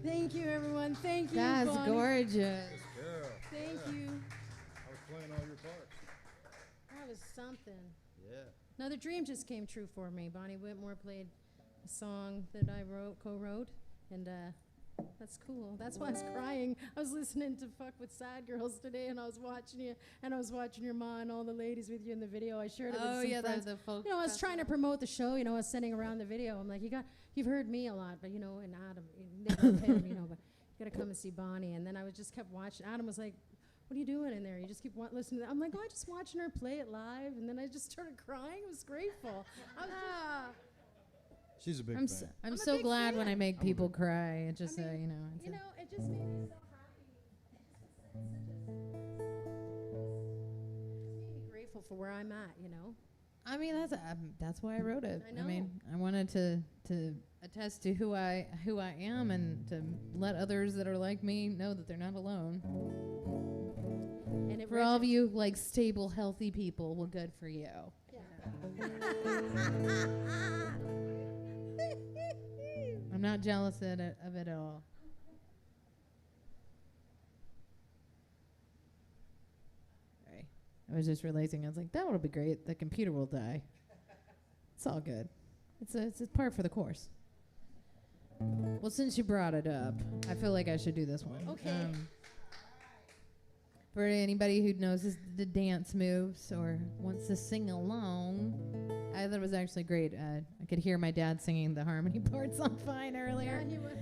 B: Thank you, everyone. Thank you,
D: That's
B: Bonnie.
D: gorgeous.
E: Girl.
B: Thank
E: yeah.
B: you.
E: I was playing all your parts.
B: That was something.
E: Yeah.
B: Another dream just came true for me. Bonnie Whitmore played a song that I co-wrote, and that's cool. That's why I was crying. I was listening to Fuck with Sad Girls today, and I was watching you, and I was watching your ma and all the ladies with you in the video. I shared it with some friends.
D: the folk.
B: You know, I was trying to promote the show. You know, I was sending around the video. I'm like, you've heard me a lot, but you know, and Adam, they love him, you know, but you gotta come and see Bonnie. And then I was just kept watching. Adam was like, what are you doing in there? You just keep listening to that. I'm like, oh, I'm just watching her play it live. And then I just started crying. It was grateful. I was
E: She's a big
D: I'm
E: fan.
D: so,
B: I'm
D: I'm
B: a
D: so
B: big
D: glad when
B: fan.
D: I make
E: I'm a
D: people
E: big
D: cry. It just,
B: I mean,
D: you know, it's
B: you know, it just made me so happy. It made me grateful for where I'm at, you know.
D: I mean, that's why I wrote it.
B: I know.
D: mean, I wanted to attest to who I am and to let others that are like me know that they're not alone.
B: And it
D: For all of you like stable, healthy people, well, good for you. I'm not jealous of it at all. Sorry. I was just realizing, I was like, that would be great. The computer will die. It's all good. It's a par for the course. Well, since you brought it up, I feel like I should do this one.
B: Okay.
D: For anybody who knows the dance moves or wants to sing along, I thought it was actually great. I could hear my dad singing the harmony parts on fine earlier.
B: Yeah, he was.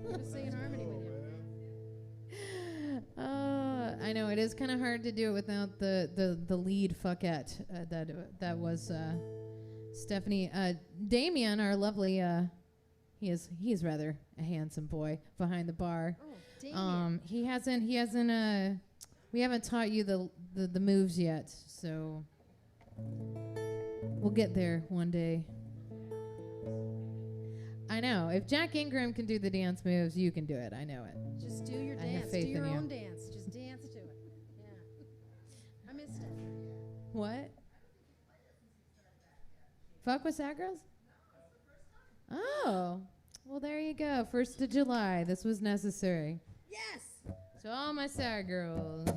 B: He was singing harmony with you.
D: I know it is kind of hard to do it without the lead fuckette that was Stephanie. Damien, our lovely, he's rather a handsome boy behind the bar.
B: Oh, Damien.
D: He hasn't we haven't taught you the moves yet, so we'll get there one day. I know. If Jack Ingram can do the dance moves, you can do it. I know it.
B: Just do your
D: I have
B: dance.
D: faith
B: Do your
D: in you.
B: own dance. Just dance to it. Yeah. I missed it.
D: What? Fuck with sad girls? Oh. Well, there you go. 1st of July. This was necessary.
B: Yes.
D: So all my sad girls.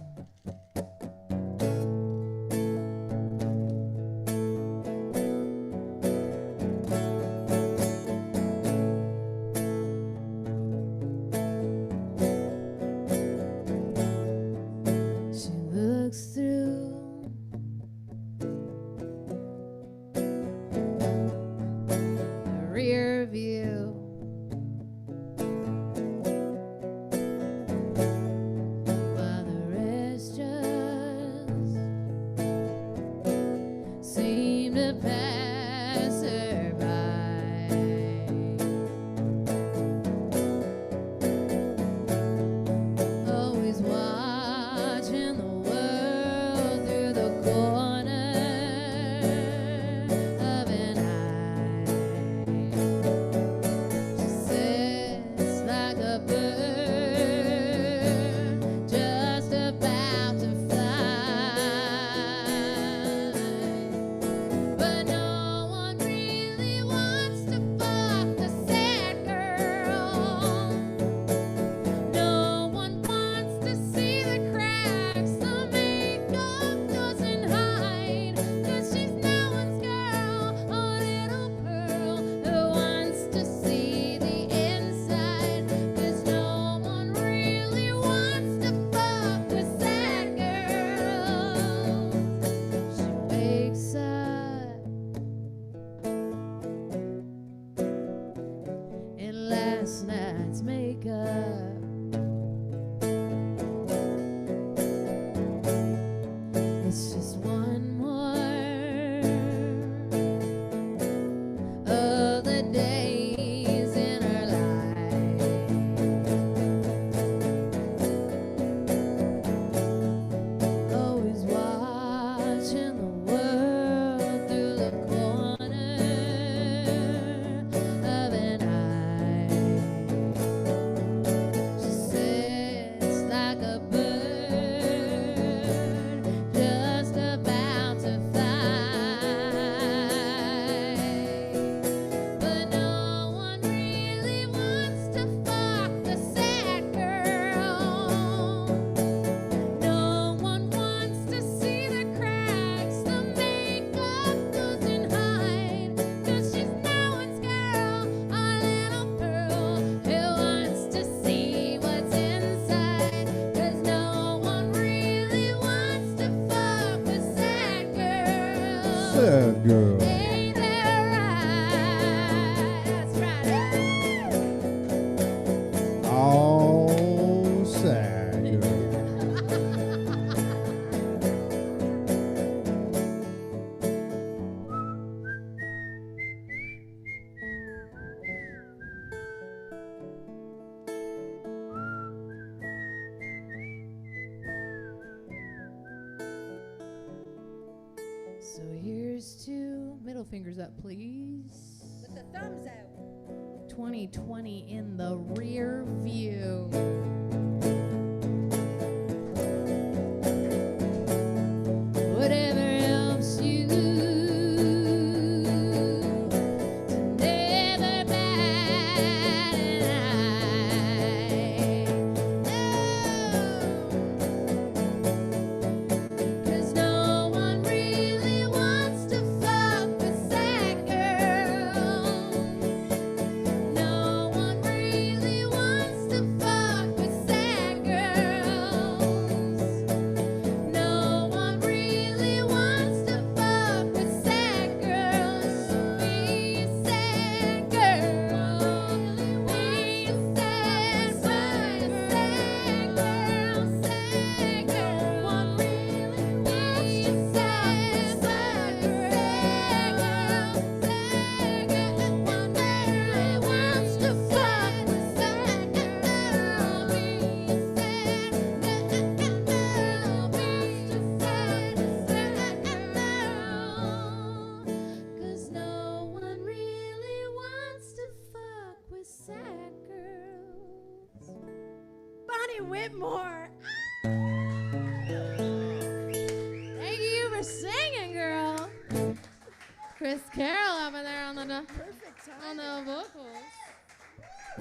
D: She looks through the rear view. While the rest just seem to pass her by. Always watching the world through the corner of an eye. She sits like a bird just about to fly. But no one really wants to fuck the sad girl. No one wants to see the cracks the makeup doesn't hide. 'Cause she's no one's girl, a little pearl who wants to see the inside. 'Cause no one really wants to fuck the sad girl. She wakes up in last night's makeup. It's just one more of the days in her life. Always watching the world through the corner of an eye. She sits like a bird just about to fly. But no one really wants to fuck the sad girl. No one wants to see the cracks the makeup doesn't hide. 'Cause she's no one's girl, a little pearl who wants to see what's inside. 'Cause no one really wants to fuck the sad girl.
E: Sad girl.
D: Ain't that right? That's right.
E: Oh, sad girl.
D: So here's to middle fingers up, please.
B: With the thumbs out.
D: 2020 in the rear view. Whatever helps you to never bat an eye. No. 'Cause no one really wants to fuck the sad girl. No one really wants to fuck the
B: Whitmore.
D: Thank you for singing, girl. Chris Carroll over there on the
B: Perfect
D: on
B: time.
D: the vocals.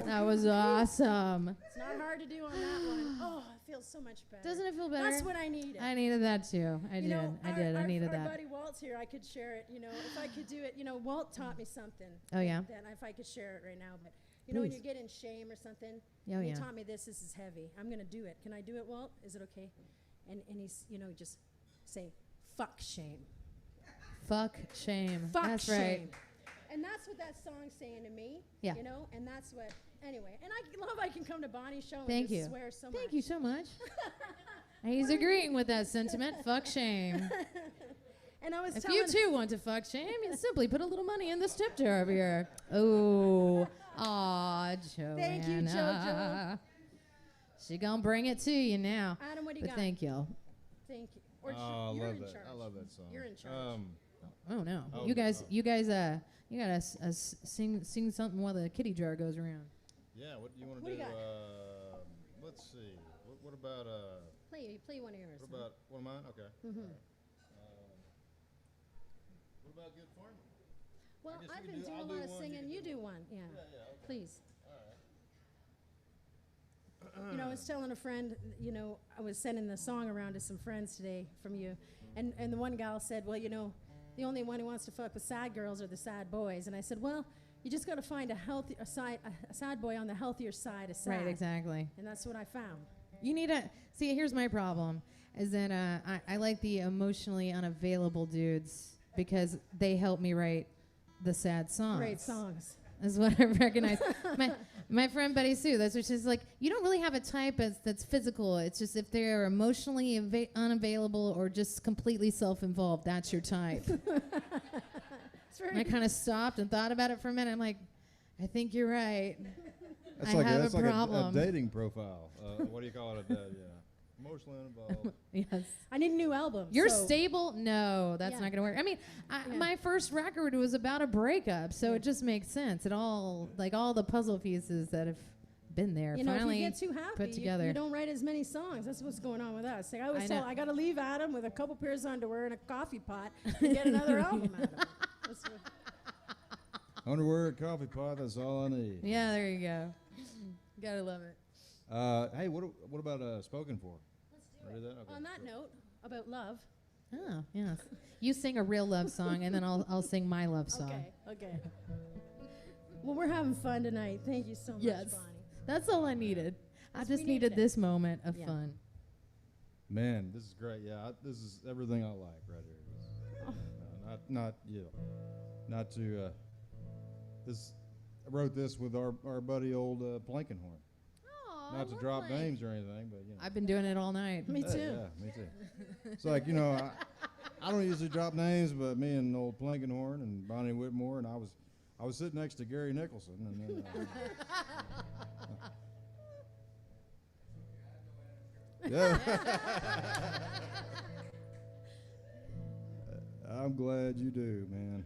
D: That was awesome.
B: It's not hard to do on that one. Oh, it feels so much better.
D: Doesn't it feel better?
B: That's what I needed.
D: I needed that too. I
B: You know,
D: did. I needed
B: our
D: that.
B: buddy Walt's here. I could share it. You know, if I could do it. You know, Walt taught me something.
D: Oh, yeah?
B: That if I could share it right now, but you know, when
D: Please.
B: you get in shame or something,
D: Oh,
B: he
D: yeah.
B: taught me this. This is heavy. I'm gonna do it. Can I do it, Walt? Is it okay? And he's, you know, just say, "Fuck shame."
D: Fuck shame.
B: Fuck
D: That's
B: shame.
D: right.
B: And that's what that song's saying to me.
D: Yeah.
B: You know, and that's what. Anyway, and I love I can come to Bonnie's show and
D: Thank
B: just
D: you.
B: swear so much.
D: Thank you so much. He's agreeing with that sentiment. Fuck shame.
B: And I was
D: If
B: telling
D: you too want to fuck shame, you simply put a little money in this tip jar over here. Oh, aw, Joanna.
B: Thank you, JoJo.
D: She gonna bring it to you now.
B: Adam, what do you
D: But
B: got?
D: thank you.
B: Thank you. Or
E: Oh, I
B: you're
E: love
B: in
E: that.
B: charge.
E: I love that song.
B: You're in charge.
D: Oh no,
E: Oh,
D: you guys,
E: oh.
D: you gotta sing something while the kitty jar goes around.
E: Yeah, what do you want
B: What
E: to
B: do
E: do?
B: you
E: Let's see. What about
B: Play one of yours.
E: what about one of mine? Okay.
B: Mm-hmm.
E: What about Good Farming?
B: Well,
E: guess
B: I've
E: we
B: been
E: do-
B: doing
E: I'll
B: a
E: do
B: lot of
E: one,
B: singing.
E: you
B: You
E: do
B: do one. Yeah.
E: Yeah, okay.
B: Please.
E: All
B: You know, I was telling a friend, you know, I was sending the song around to some friends today from you. And the one gal said, well, you know, the only one who wants to fuck with sad girls are the sad boys. And I said, well, you just got to find a sad boy on the healthier side of sad.
D: Right, exactly.
B: And that's what I found.
D: You need a see. Here's my problem: is that I like the emotionally unavailable dudes because they help me write the sad songs.
B: Great songs.
D: Is what I recognize. my friend Betty Sue. That's what she's like. You don't really have a type that's physical. It's just if they're emotionally unavailable or just completely self-involved. That's your type.
B: It's very
D: And I kind of stopped and thought about it for a minute. I'm like, I think you're right.
E: That's
D: I
E: like
D: have
E: that's
D: a
E: like a
D: problem.
E: dating profile. What do you call it? Yeah, emotionally involved.
D: Yes.
B: I need a new album.
D: You're
B: so
D: stable? No, that's
B: Yeah.
D: not going to work. I mean,
B: Yeah.
D: my first record was about a breakup, so it just makes sense. It all, like all the puzzle pieces that have been there,
B: You know, if
D: finally
B: you get too happy,
D: put together.
B: you don't write as many songs. That's what's going on with us. Like I always
D: I
B: tell,
D: know.
B: I got to leave Adam with a couple pairs of underwear and a coffee pot to get another album out of him. That's what-
E: Underwear, coffee pot. That's all I need.
D: Yeah, there you go. Gotta love it.
E: Hey, what about spoken for?
B: Let's
E: Wanna do that? Okay.
B: On that note, about love.
D: Oh, yes. You sing a real love song, and then I'll sing my love song.
B: Okay. Well, we're having fun tonight. Thank you so much,
D: Yes.
B: Bonnie.
D: That's all I needed. I
B: Yes,
D: just
B: we
D: needed
B: needed it.
D: this moment of
B: Yeah.
D: fun.
E: Man, this is great. Yeah, this is everything I like right here. Not you know, not to. This I wrote this with our buddy old Blankenhorn. Not to drop names or anything, but you know.
D: I've been doing it all night.
B: Me
E: Yeah,
B: too.
E: Yeah, me too. It's like, you know, I don't usually drop names, but me and old Blankenhorn and Bonnie Whitmore, and I was sitting next to Gary Nicholson, and then. Yeah. I'm glad you do, man.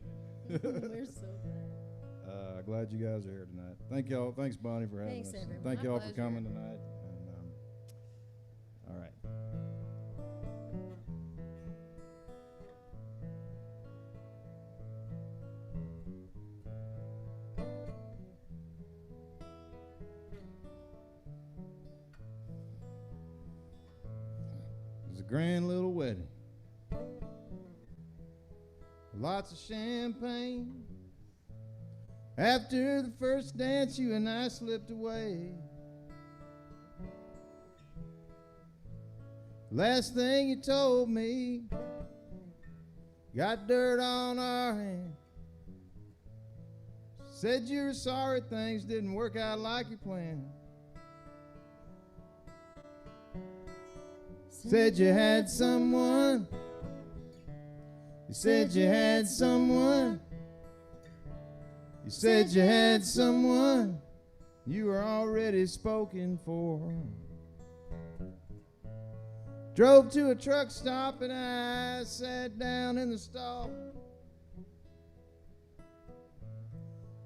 B: We're so glad.
E: Glad you guys are here tonight. Thank y'all. Thanks, Bonnie, for having
B: Thanks,
E: us.
B: everyone.
E: Thank
D: My
E: y'all for
D: pleasure.
E: coming tonight. And, all right. It was a grand little wedding. Lots of champagne. After the first dance, you and I slipped away. Last thing you told me, got dirt on our hands. Said you were sorry things didn't work out like you planned. Said you had someone. You said you had someone. You said you had someone. You were already spoken for. Drove to a truck stop and I sat down in the stall.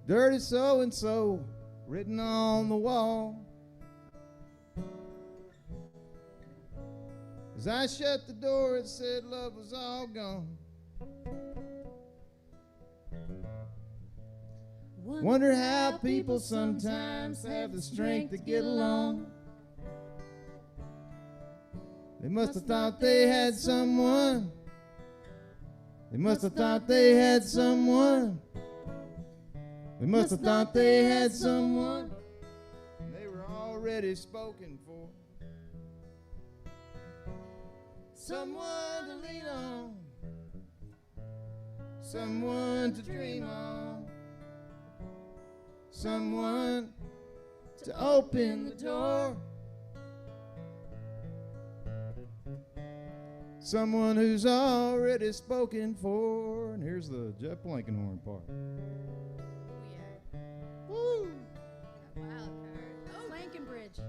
E: Dirty so and so written on the wall. As I shut the door, it said love was all gone. Wonder how people sometimes have the strength to get along. They must have thought they had someone. They must have thought they had someone. They must have thought they had someone. They were already spoken for. Someone to lean on. Someone to dream on. Someone to open the door. Someone who's already spoken for. And here's the Jeff Blankenhorn part. Woo!
C: Wild card.
B: Oh, Blankenbridge.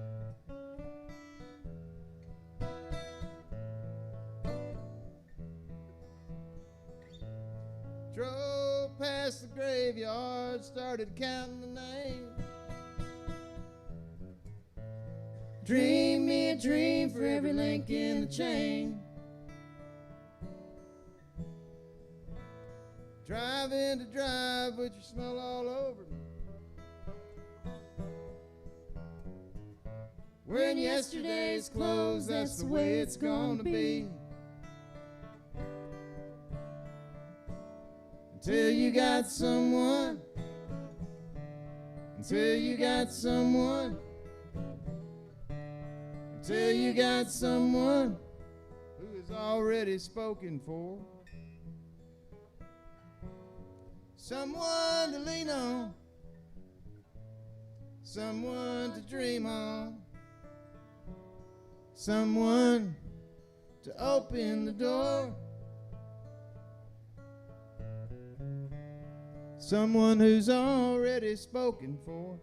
E: Drove past the graveyard, started counting the names. Dream me a dream for every link in the chain. Driving to drive, but you smell all over me. When yesterday's closed, that's the way it's gonna be. Until you got someone. Until you got someone. Until you got someone who is already spoken for. Someone to lean on, someone to dream on, someone to open the door, someone who's already spoken for.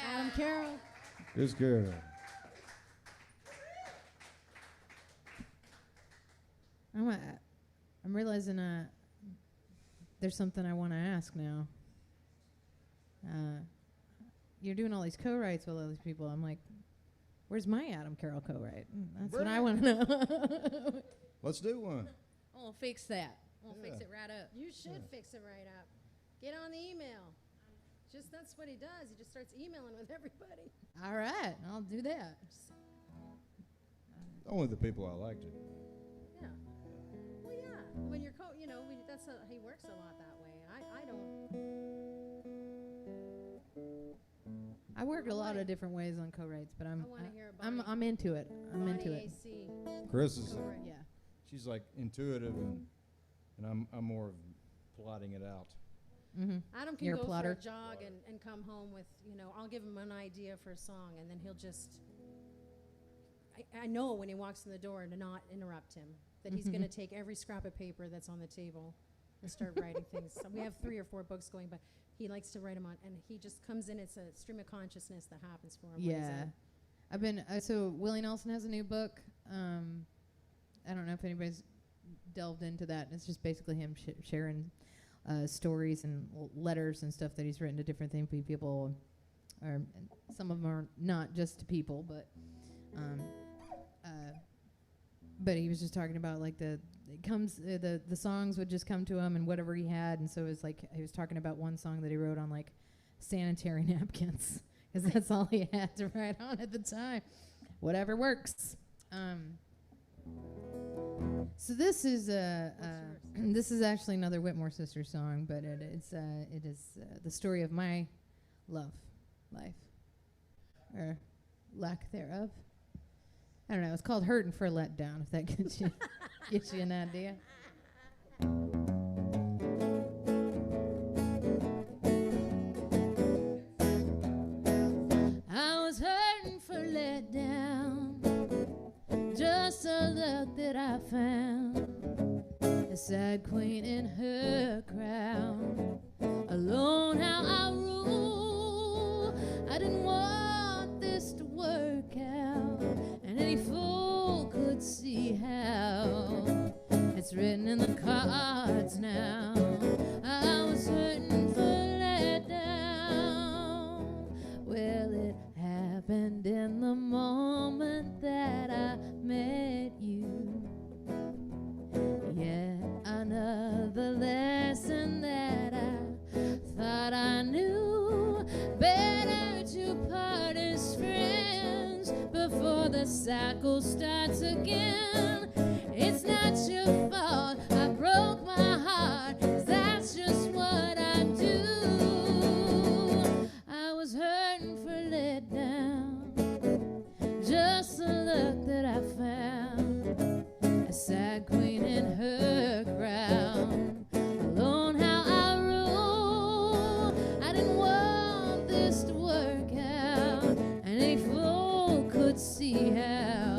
B: Adam Carroll.
E: Here's Carroll.
D: I'm realizing there's something I want to ask now. You're doing all these co-writes with all these people. I'm like, where's my Adam Carroll co-write? That's what I want to know.
E: Let's do one.
D: We'll fix that. We'll
E: Yeah.
D: fix it right up.
B: You should fix it right up. Get on the email. Just that's what he does. He just starts emailing with everybody.
D: All right, I'll do that.
E: Only the people I like to.
B: Yeah. Well, yeah. When you're that's he works a lot that way. I don't.
D: I work a lot of different ways on co-writes, but
B: I want to hear about
D: I'm into it. I'm into it.
B: AC.
E: Chris is,
B: co-write.
D: Yeah.
E: she's like intuitive, and I'm more of plotting it out.
D: Mm-hmm.
B: Adam can
D: You're a
B: go
D: plotter.
B: for a jog and come home with, I'll give him an idea for a song, and then he'll just, I know when he walks in the door to not interrupt him, that he's going to take every scrap of paper that's on the table and start writing things. So we have 3 or 4 books going, but he likes to write them on, and he just comes in, it's a stream of consciousness that happens for him. when he's
D: Yeah.
B: in.
D: I've been, so Willie Nelson has a new book. I don't know if anybody's delved into that. It's just basically him sharing stories and letters and stuff that he's written to different people. Or some of them are not just to people, but he was just talking about like the songs would just come to him and whatever he had, and so it was like he was talking about one song that he wrote on like sanitary napkins because that's all he had to write on at the time. Whatever works. So this is this is actually another Whitmore Sisters song, but it is the story of my life, or lack thereof. I don't know. It's called "Hurtin' for Letdown." If that gets you an idea. I was hurting for letdown, just a look that I found. A sad queen in her crown, alone how I rule. I didn't want this to work out, and any fool could see how. It's written in the cards now. I was hurting for letdown. Well, cycle starts again. It's not your fault I broke my heart, 'cause that's just what I do. I was hurting for letdown, just the luck that I found. A sad queen in her crown, alone how I rule. I didn't want this to work out, and any fool could see how.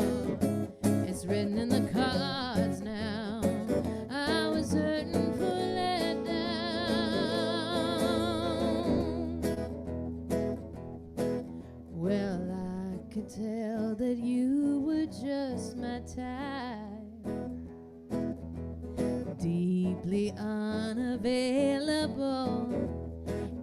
D: It's written in the cards now. I was hurting for letdown. Well, I could tell that you were just my type, deeply unavailable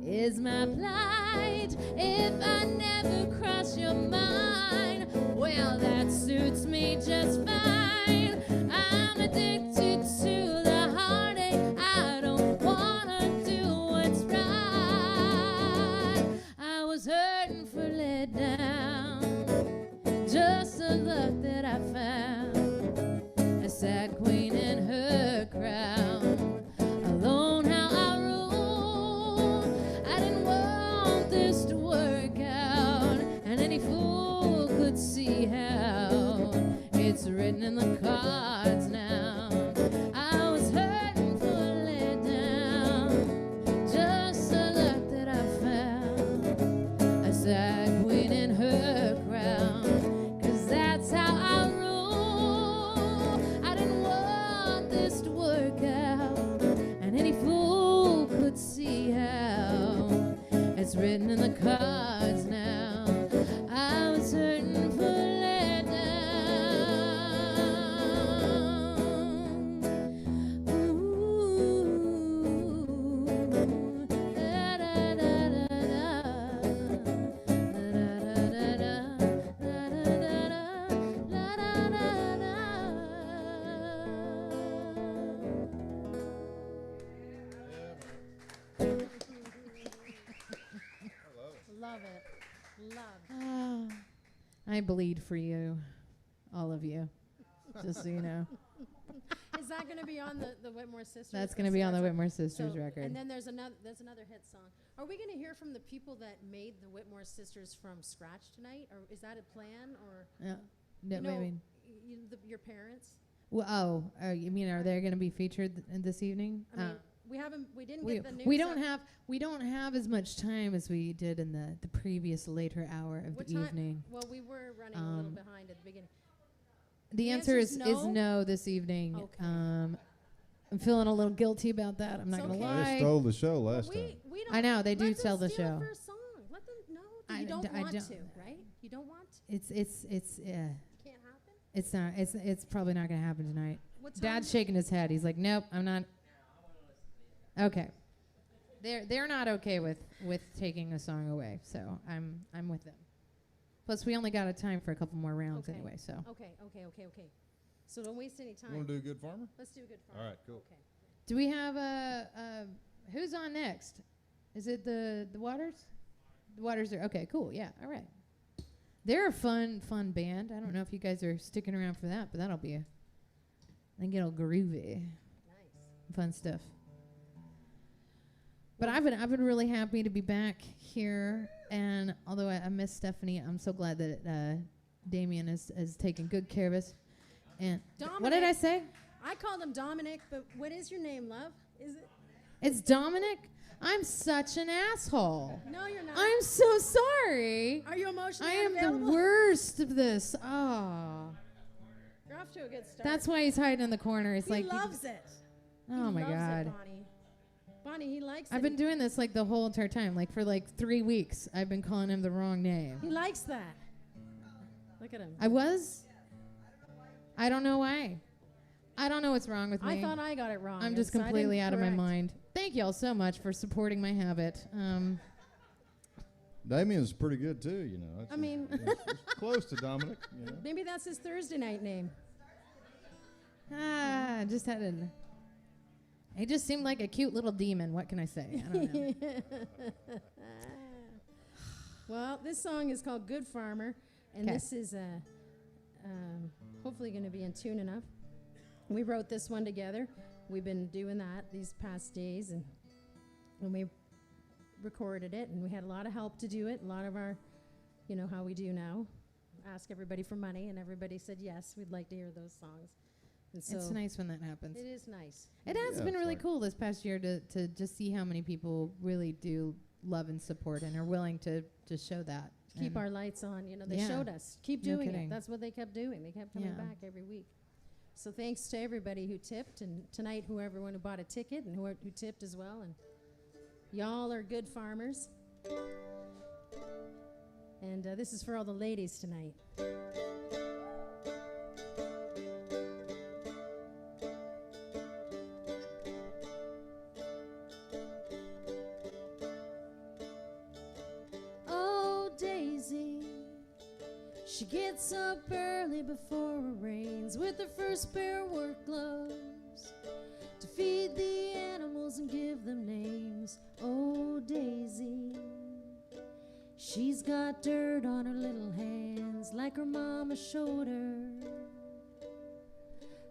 D: is my plight. If I never cross your mind, well, that suits me just fine. I'm addicted to the heartache. I don't wanna do what's right. I was hurting for letdown, just the luck that I found. A sad queen in her crown, alone how I rule. I didn't want this to work out, and any fool could see how. It's written in the cards now. I was hurting for letdown, just the luck that I found. A sad queen in her crown, 'cause that's how I rule. I didn't want this to work out, and any fool could see how. It's written in the cards now. I was hurting for letdown. Ooh, da da da da da,
B: Love it. Love.
D: I bleed for you, all of you, just so you know.
B: Is that going to be on the Whitmore Sisters?
D: That's going to be on the Whitmore Sisters
B: So-
D: record.
B: And then there's another hit song. Are we going to hear from the people that made the Whitmore Sisters from scratch tonight, or is that a plan? Or
D: Yeah. No,
B: you know,
D: I mean,
B: your parents?
D: well, you mean are they going to be featured this evening?
B: I mean, we didn't
D: we
B: get the news.
D: we don't have as much time as we did in the previous later hour of
B: What
D: the
B: time-
D: evening.
B: Well, we were running a little behind at the beginning.
D: The answer is
B: answer's no?
D: no this evening.
B: Okay.
D: I'm feeling a little guilty about that. I'm not
B: It's
D: going to
B: okay.
E: They
D: lie.
E: stole the show last time.
B: We don't.
D: I know, they do
B: let them
D: tell the
B: steal it
D: show.
B: for a song. Let them know that
D: I
B: you don't
D: d- I
B: want
D: don't-
B: to, right? You don't want to.
D: It's
B: Can't happen.
D: it's not it's probably not going to happen tonight.
B: What time?
D: Dad's shaking his head. He's like, "Nope, I'm not." Okay. They're not okay with taking a song away, so I'm with them. Plus, we only got a time for a couple more rounds
B: Okay.
D: anyway, so.
B: Okay. So don't waste any
E: You
B: time.
E: want to do a good farmer?
B: Let's do a good
E: All right, cool.
B: Okay.
D: Do we have who's on next? Is it the Waters? The Waters are okay. Cool. Yeah. All right. They're a fun band. I don't know if you guys are sticking around for that, but that'll be I think it'll groovy.
B: Nice.
D: Fun stuff. But I've been really happy to be back here, and although I miss Stephanie, I'm so glad that Damien has taken good care of us. And what did I say?
B: I called him Dominic, but what is your name, love? Is it?
D: It's Dominic. I'm such an asshole.
B: No, you're not.
D: I'm so sorry.
B: Are you emotionally
D: I am
B: unavailable?
D: the worst of this. Oh,
B: You're off to a good start.
D: that's why he's hiding in the corner. He's
B: he
D: like,
B: loves it.
D: oh
B: He
D: my
B: loves
D: God.
B: it, Bonnie. Bonnie, he likes
D: I've
B: it.
D: been doing this like the whole entire time. Like for like 3 weeks, I've been calling him the wrong name.
B: He likes that. Look at him.
D: I was. I don't know why. I don't know what's wrong with me.
B: I thought I got it wrong.
D: I'm just
B: It's- I
D: completely
B: didn't
D: out of my
B: correct.
D: mind. Thank y'all so much for supporting my habit.
E: Damien's pretty good too, you know.
B: I mean,
E: It's close to Dominic. You know?
B: maybe that's his Thursday night name.
D: Just had an. He just seemed like a cute little demon. What can I say? I don't know.
B: Well, this song is called Good Farmer, and
D: 'Kay.
B: this is hopefully going to be in tune enough. We wrote this one together. We've been doing that these past days, and we recorded it, and we had a lot of help to do it. A lot of our, how we do now, ask everybody for money, and everybody said yes, we'd like to hear those songs. And so
D: It's nice when that happens.
B: it is nice.
D: It has
E: Yeah,
D: been
E: it's
D: really
E: like-
D: cool this past year to just see how many people really do love and support and are willing to show that.
B: Keep
D: And
B: our lights on. They
D: Yeah.
B: showed us. Keep
D: No
B: doing
D: kidding.
B: it. That's what they kept doing. They kept coming
D: Yeah.
B: back every week. So thanks to everybody who tipped, and tonight everyone who bought a ticket and who tipped as well. And y'all are good farmers. And this is for all the ladies tonight. Oh, Daisy, she gets up early before it rains with her first pair of work gloves to feed the animals and give them names. Oh, Daisy, she's got dirt on her little hands like her mama showed her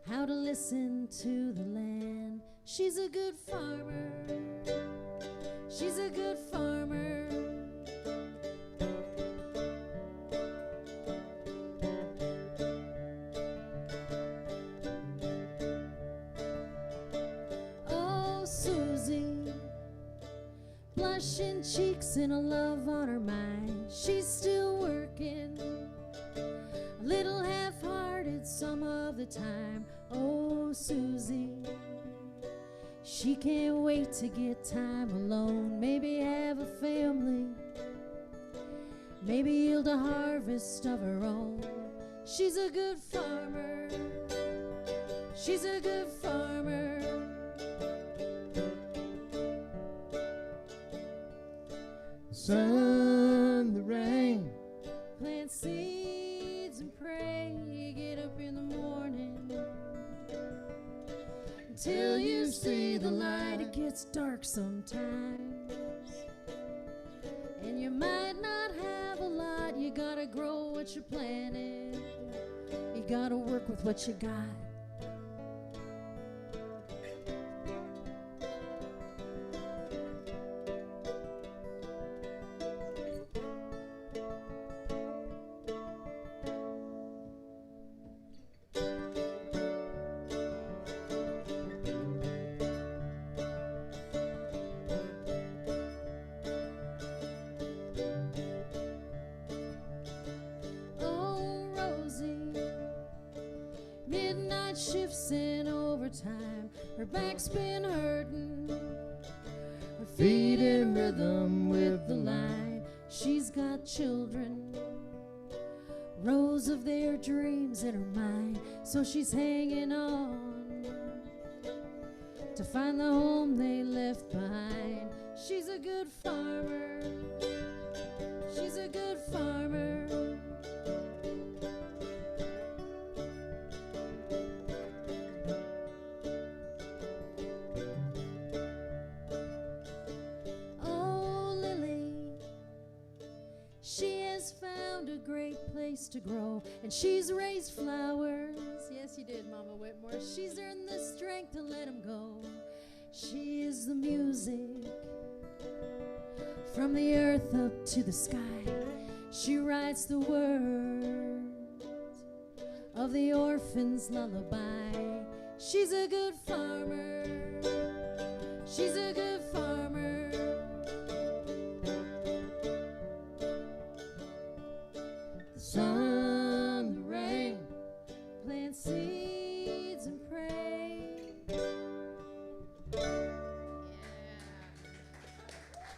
B: how to listen to the land. She's a good farmer. She's a good farmer. Oh, Susie, blushing cheeks and a love on her mind. She's still working, a little half-hearted some of the time. Oh, Susie, she can't wait to get time alone, maybe have a family, maybe yield a harvest of her own. She's a good farmer. She's a good farmer.
E: The sun, the rain,
B: Plant seeds and pray. You get up in the morning until you see the light. It gets dark sometimes, and you might not have a lot. You gotta grow what you planted. You gotta work with what you got. Oh, Rosie, midnight shifts in overtime. Her back's been hurting, her feet in rhythm with the line. She's got children, rows of their dreams in her mind. So she's hanging on to find the home they left behind. She's a good farmer. She's a good farmer. Oh, Lily, she has found a great place to grow, and she's raised flowers. Yes, you did, Mama Whitmore. She's earned the strength to let them go. She is the music from the earth up to the sky. She writes the words of the orphan's lullaby. She's a good farmer. She's a good farmer. The sun, the rain, plant seeds and pray.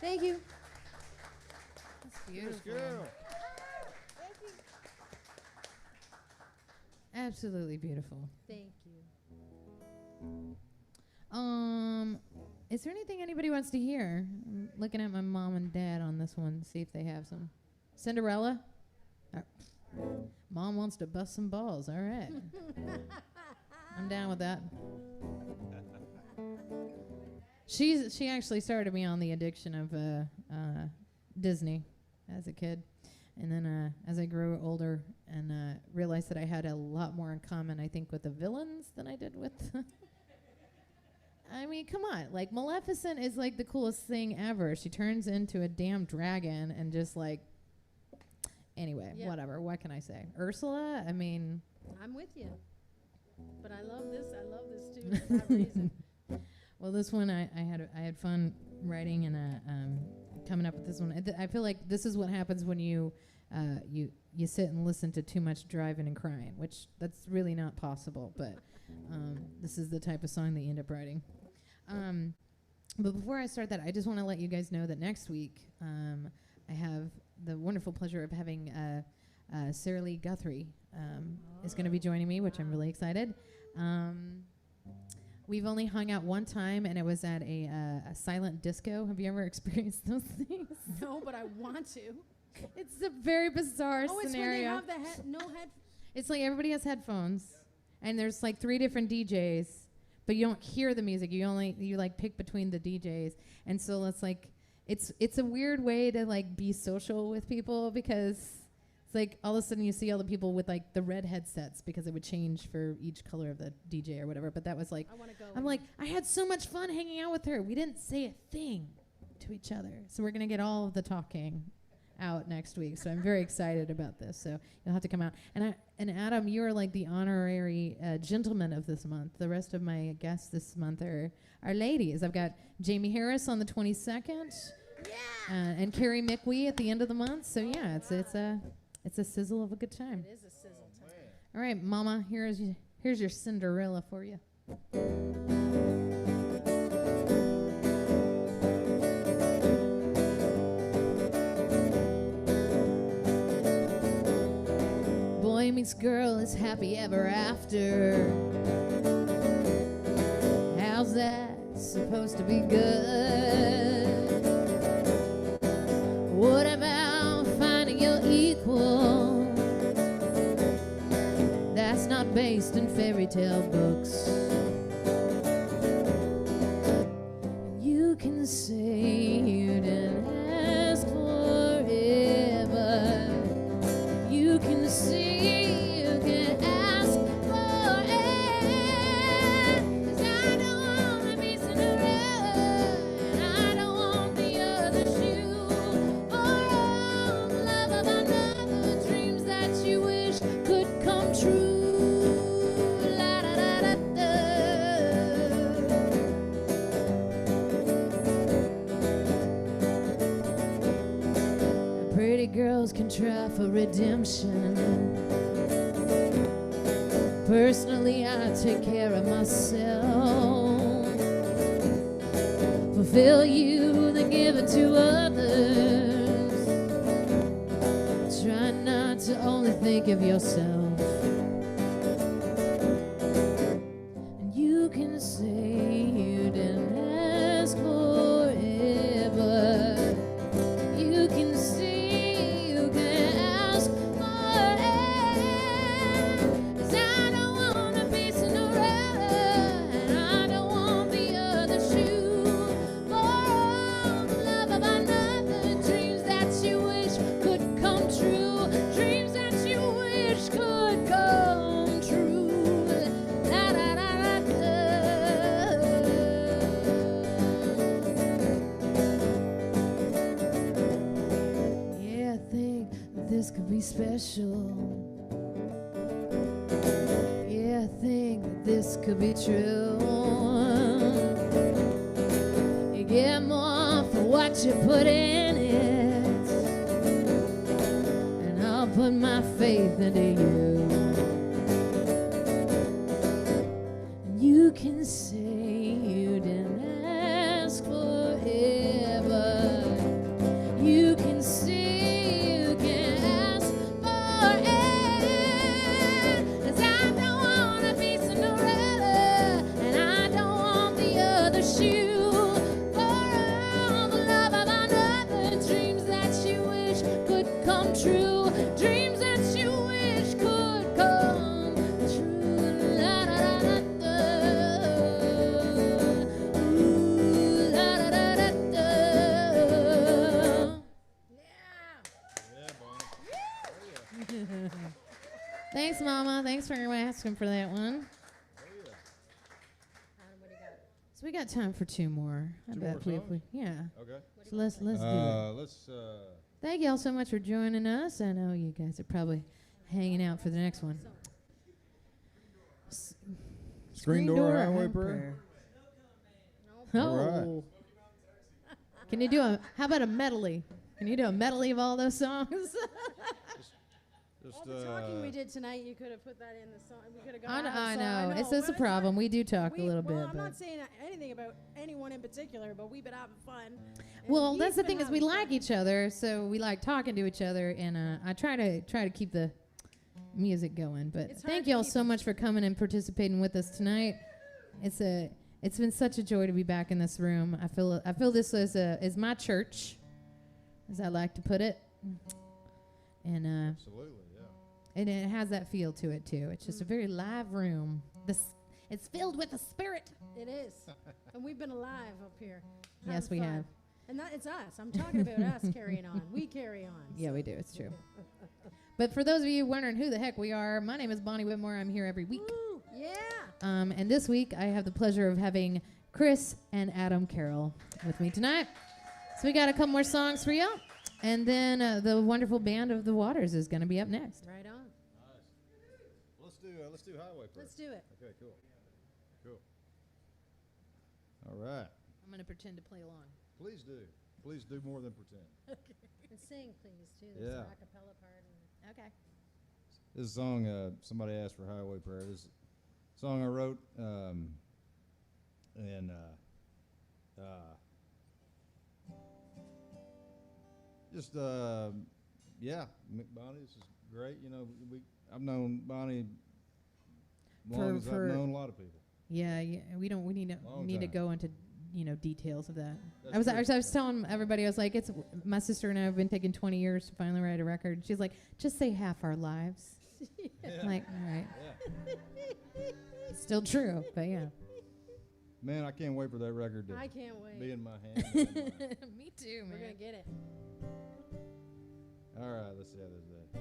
B: Thank you.
D: That's
E: Yes,
D: beautiful.
E: girl.
D: Absolutely beautiful.
B: Thank you.
D: Is there anything anybody wants to hear? I'm looking at my mom and dad on this one, see if they have some. Cinderella? Mom wants to bust some balls. All right. I'm down with that. She actually started me on the addiction of Disney as a kid. And then as I grew older and realized that I had a lot more in common, I think, with the villains than I did with. I mean, come on. Like, Maleficent is like the coolest thing ever. She turns into a damn dragon and just like. Anyway, whatever. What can I say? Ursula? I mean.
B: I'm with you. But I love this. I love this too for that reason.
D: Well, this one I had fun writing and coming up with this one. I feel like this is what happens when you sit and listen to too much driving and crying, which that's really not possible. But this is the type of song that you end up writing. But before I start that, I just want to let you guys know that next week I have the wonderful pleasure of having Sarah Lee Guthrie is going to be joining me, which I'm really excited. We've only hung out one time, and it was at a silent disco. Have you ever experienced those things?
B: No, but I want to.
D: It's a very bizarre scenario.
B: It's when they have the no head.
D: It's like everybody has headphones, and there's like 3 different DJs, but you don't hear the music. You like pick between the DJs, and so it's like it's a weird way to like be social with people because it's like all of a sudden you see all the people with like the red headsets because it would change for each color of the DJ or whatever. But that was like, I'm like, I had so much fun hanging out with her. We didn't say a thing to each other. So we're going to get all of the talking out next week. So I'm very excited about this. So you'll have to come out. And Adam, you are like the honorary gentleman of this month. The rest of my guests this month are ladies. I've got Jamie Harris on the 22nd. Yeah. And Carrie McWee at the end of the month. So yeah, it's a sizzle of a good time.
B: It is a sizzle time.
D: All right, Mama, here's your Cinderella for you. Boy meets girl is happy ever after. How's that supposed to be good? What about finding your equal? That's not based in fairy tale books. You can say you didn't ask forever. You can say you can ask forever. 'Cause I don't wanna be Cinderella, and I don't want the other shoe. For all the love of another, dreams that you wish could come true. La da da da da. Pretty girls can try for redemption. Personally, I take care of myself. Fulfill you, then give it to others. Try not to only think of yourself. And you can say you didn't ask forever. You can say you can ask forever. 'Cause I don't wanna be Cinderella, and I don't want the other shoe. For all the love of another, dreams that you wish could come true. Dreams that you wish could come true. La da da da da. Yeah, I think that this could be special. Yeah, I think that this could be true. You get more for what you put in it, and I'll put my faith into you. And you can say you didn't ask forever. You can say you can ask forever. 'Cause I don't wanna be Cinderella, and I don't want the other shoe. For all the love of another, dreams that you wish could come true. Dreams that you wish could come true. La da da da da. Ooh, la da da da da.
A: Yeah, boy.
D: Thanks, Mama. Thanks for asking for that one.
A: Oh, yeah.
B: What do you got?
D: So we got time for two more. I
E: Two
D: bet
E: more
D: if we,
E: songs?
D: yeah.
A: Okay.
D: So let's do it.
E: Let's.
D: Thank y'all so much for joining us. I know you guys are probably hanging out for the next one.
E: Screen Door Highway Prayer.
D: Oh.
E: All right.
D: Can you do how about a medley? Can you do a medley of all those songs?
E: Just,
B: All the talking we did tonight, you could have put that in the song. We could have gone.
D: I
B: out,
D: know.
B: so
D: It's
B: Well,
D: a problem. We do talk a little
B: well,
D: bit.
B: I'm
D: but
B: not saying anything about anyone in particular, but we've been having fun. and
D: well,
B: he's
D: that's the
B: been
D: thing is we
B: having
D: like
B: fun.
D: each other, so we like talking to each other, and I try to keep the music going. But
B: It's hard
D: thank
B: to
D: y'all
B: keep
D: so
B: it.
D: much for coming and participating with us tonight. It's been such a joy to be back in this room. I feel this is my church, as I like to put it, and
E: absolutely, yeah.
D: and it has that feel to it too. It's just a very live room. It's filled with the spirit.
B: It is, and we've been alive up here.
D: Yes,
B: having
D: we
B: fun.
D: have.
B: And that it's us. I'm talking about us carrying on. We carry on.
D: Yeah, we do. It's true. But for those of you wondering who the heck we are, my name is Bonnie Whitmore. I'm here every week.
B: Woo, yeah.
D: And this week, I have the pleasure of having Chris and Adam Carroll with me tonight. So we got a couple more songs for you. And then the wonderful band of the Waters is going to be up next.
B: Right on.
E: Nice. Let's do Highway Prayer.
B: Let's do it.
E: Okay, cool. All right.
D: I'm going to pretend to play along.
E: Please do. Please do more than pretend.
B: And sing, please, too.
E: Yeah.
B: This acapella part.
D: Okay.
E: This is a song somebody asked for Highway Prayer. This is a song I wrote, and just yeah, Bonnie, this is great. You know, I've known Bonnie long as I've known a lot of people.
D: Yeah, we need
E: Long
D: to
E: time.
D: go into details of that.
E: That's
D: I was telling everybody, I was like, it's my sister and I have been taking 20 years to finally write a record. She's like, just say half our lives. I'm like, all right.
E: Yeah.
D: Still true, but yeah.
E: Man, I can't wait for that record to
B: I can't wait.
E: be in my hand.
D: Me too,
B: We're going to get it.
E: All right, let's see how this is.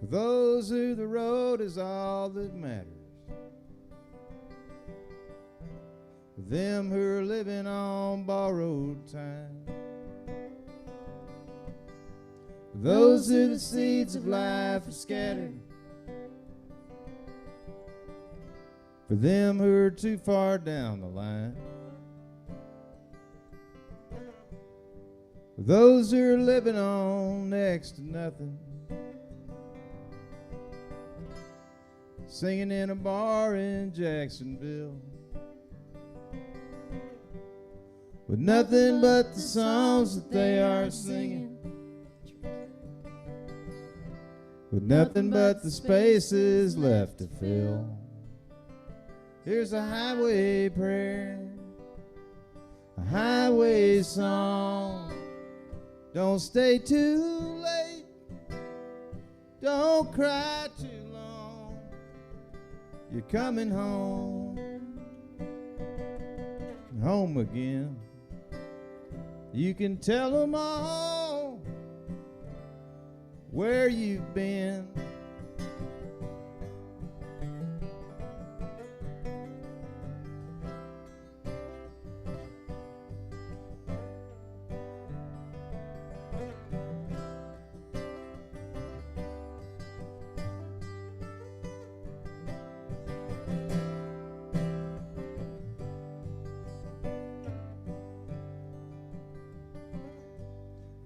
E: For those who the road is all that matters. For them who are living on borrowed time. For those who the seeds of life are scattered. For them who are too far down the line. For those who are living on next to nothing. Singing in a bar in Jacksonville with nothing but the songs that they are singing, with nothing but the spaces left to fill. Here's a highway prayer, a highway song. Don't stay too late, don't cry too long. You're coming home, home again. You can tell them all where you've been.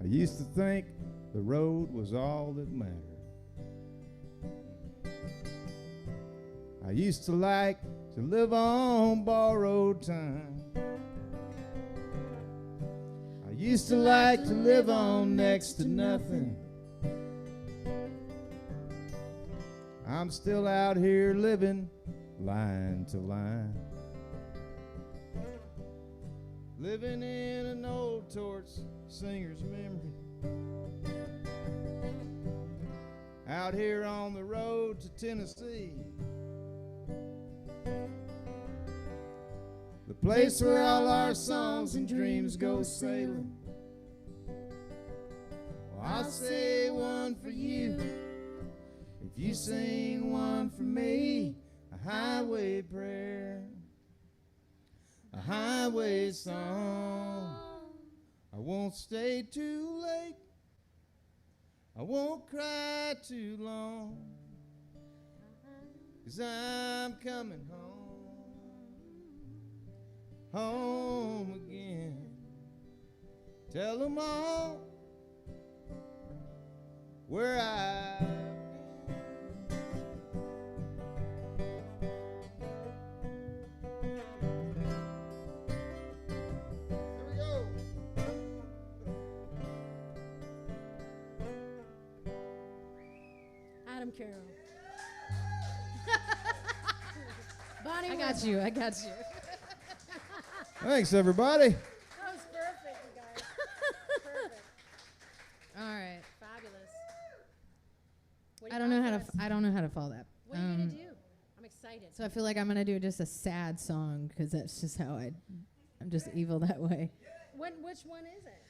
E: I used to think the road was all that mattered. I used to like to live on borrowed time. I used to like to live on next to nothing. I'm still out here living line to line. living in an old torch singer's memory. Out here on the road to Tennessee, the place where all our songs and dreams go sailing. Well, I'll say one for you if you sing one for me, a highway prayer, a highway song. I won't stay too late, I won't cry too long, 'cause I'm coming home again. Tell them all where I've been. Here we go.
B: Adam Carroll. Bonnie
D: I got
B: Whitmore.
D: you. I got you.
E: Thanks, everybody.
B: That was perfect, you guys. Perfect.
D: All right.
B: Fabulous. What do
D: I
B: you
D: don't know
B: got
D: how to.
B: for us?
D: I don't know how to follow that.
B: What are you going to do? I'm excited.
D: So I feel like I'm gonna do just a sad song because that's just how I'm just evil that way.
B: Which one is it?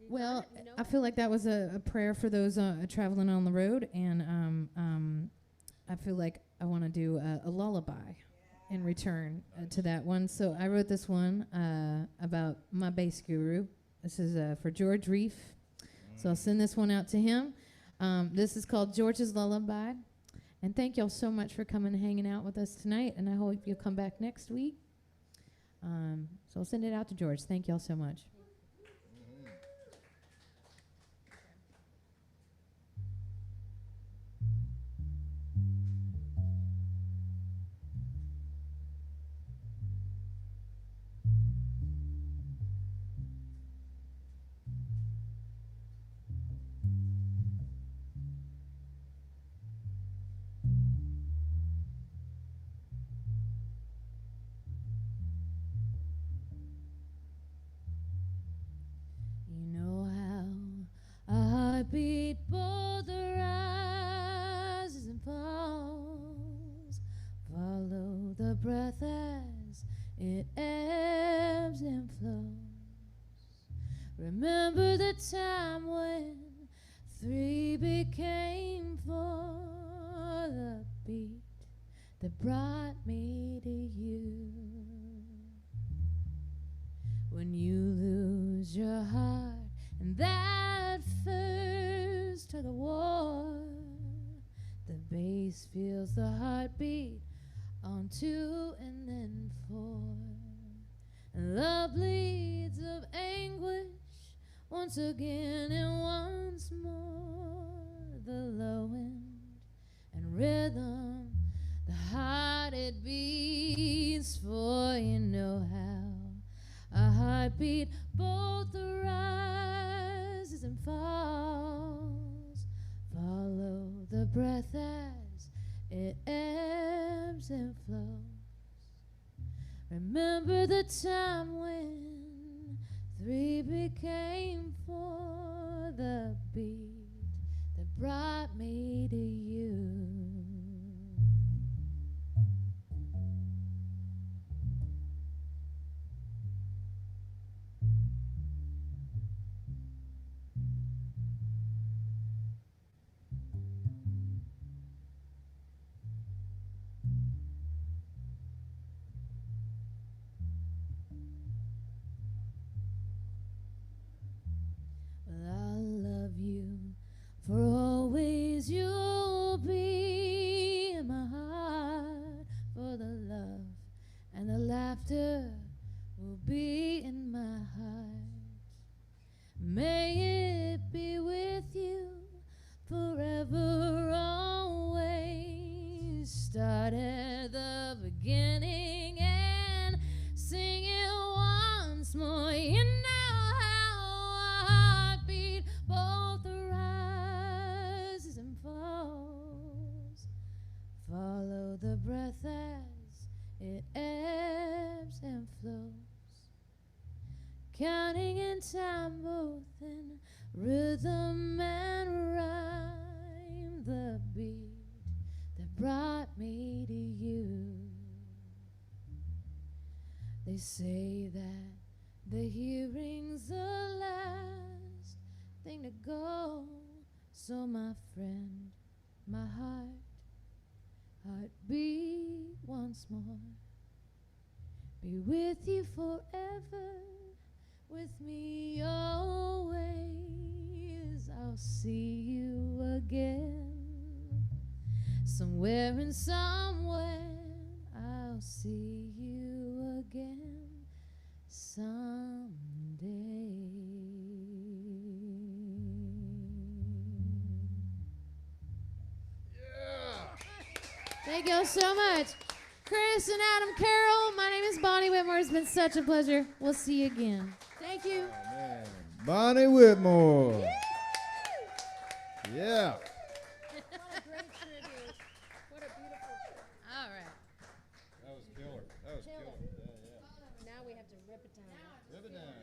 B: You
D: Well,
B: got it? You know
D: I
B: it?
D: feel like that was a prayer for those traveling on the road, and I feel like I want to do a lullaby in return to that one. So I wrote this one about my bass guru. This is for George Reef. So I'll send this one out to him. This is called George's Lullaby. And thank y'all so much for coming and hanging out with us tonight. And I hope you'll come back next week. So I'll send it out to George. Thank y'all so much. You know how a heartbeat both rises and falls. Follow the breath as it ebbs and flows. Remember the time when three became four. The beat that brought me to you. When you lose your heart and that first tug of war, the bass feels the heartbeat on two and then four, and love bleeds of anguish once again and once more. The low end and rhythm, the heart it beats for. You know how a heartbeat both rises and falls. Follow the breath as it ebbs and flows. Remember the time when three became four. The beat that brought me to you. For always you'll be in my heart. For the love and the laughter will be in my heart. May it be with you forever, always. Start at the beginning and sing it once more. You know how a heartbeat both rises and falls. Follow the breath as it ebbs and flows. counting in time both in rhythm and rhyme, the beat that brought me to you. They say that the hearing's the last thing to go. So my friend, my heart beat once more. Be with you forever, with me always. I'll see you again, somewhere and somewhere. I'll see you again someday. Thank you all so much. Chris and Adam Carroll, my name is Bonnie Whitmore. It's been such a pleasure. We'll see you again.
B: Thank you.
E: Oh, man. Bonnie Whitmore. Yeah.
B: What a great tribute. What a beautiful tribute.
D: All right.
E: That was killer. That was killer. Yeah, yeah.
B: Now we have to rip it down.
E: Rip it down.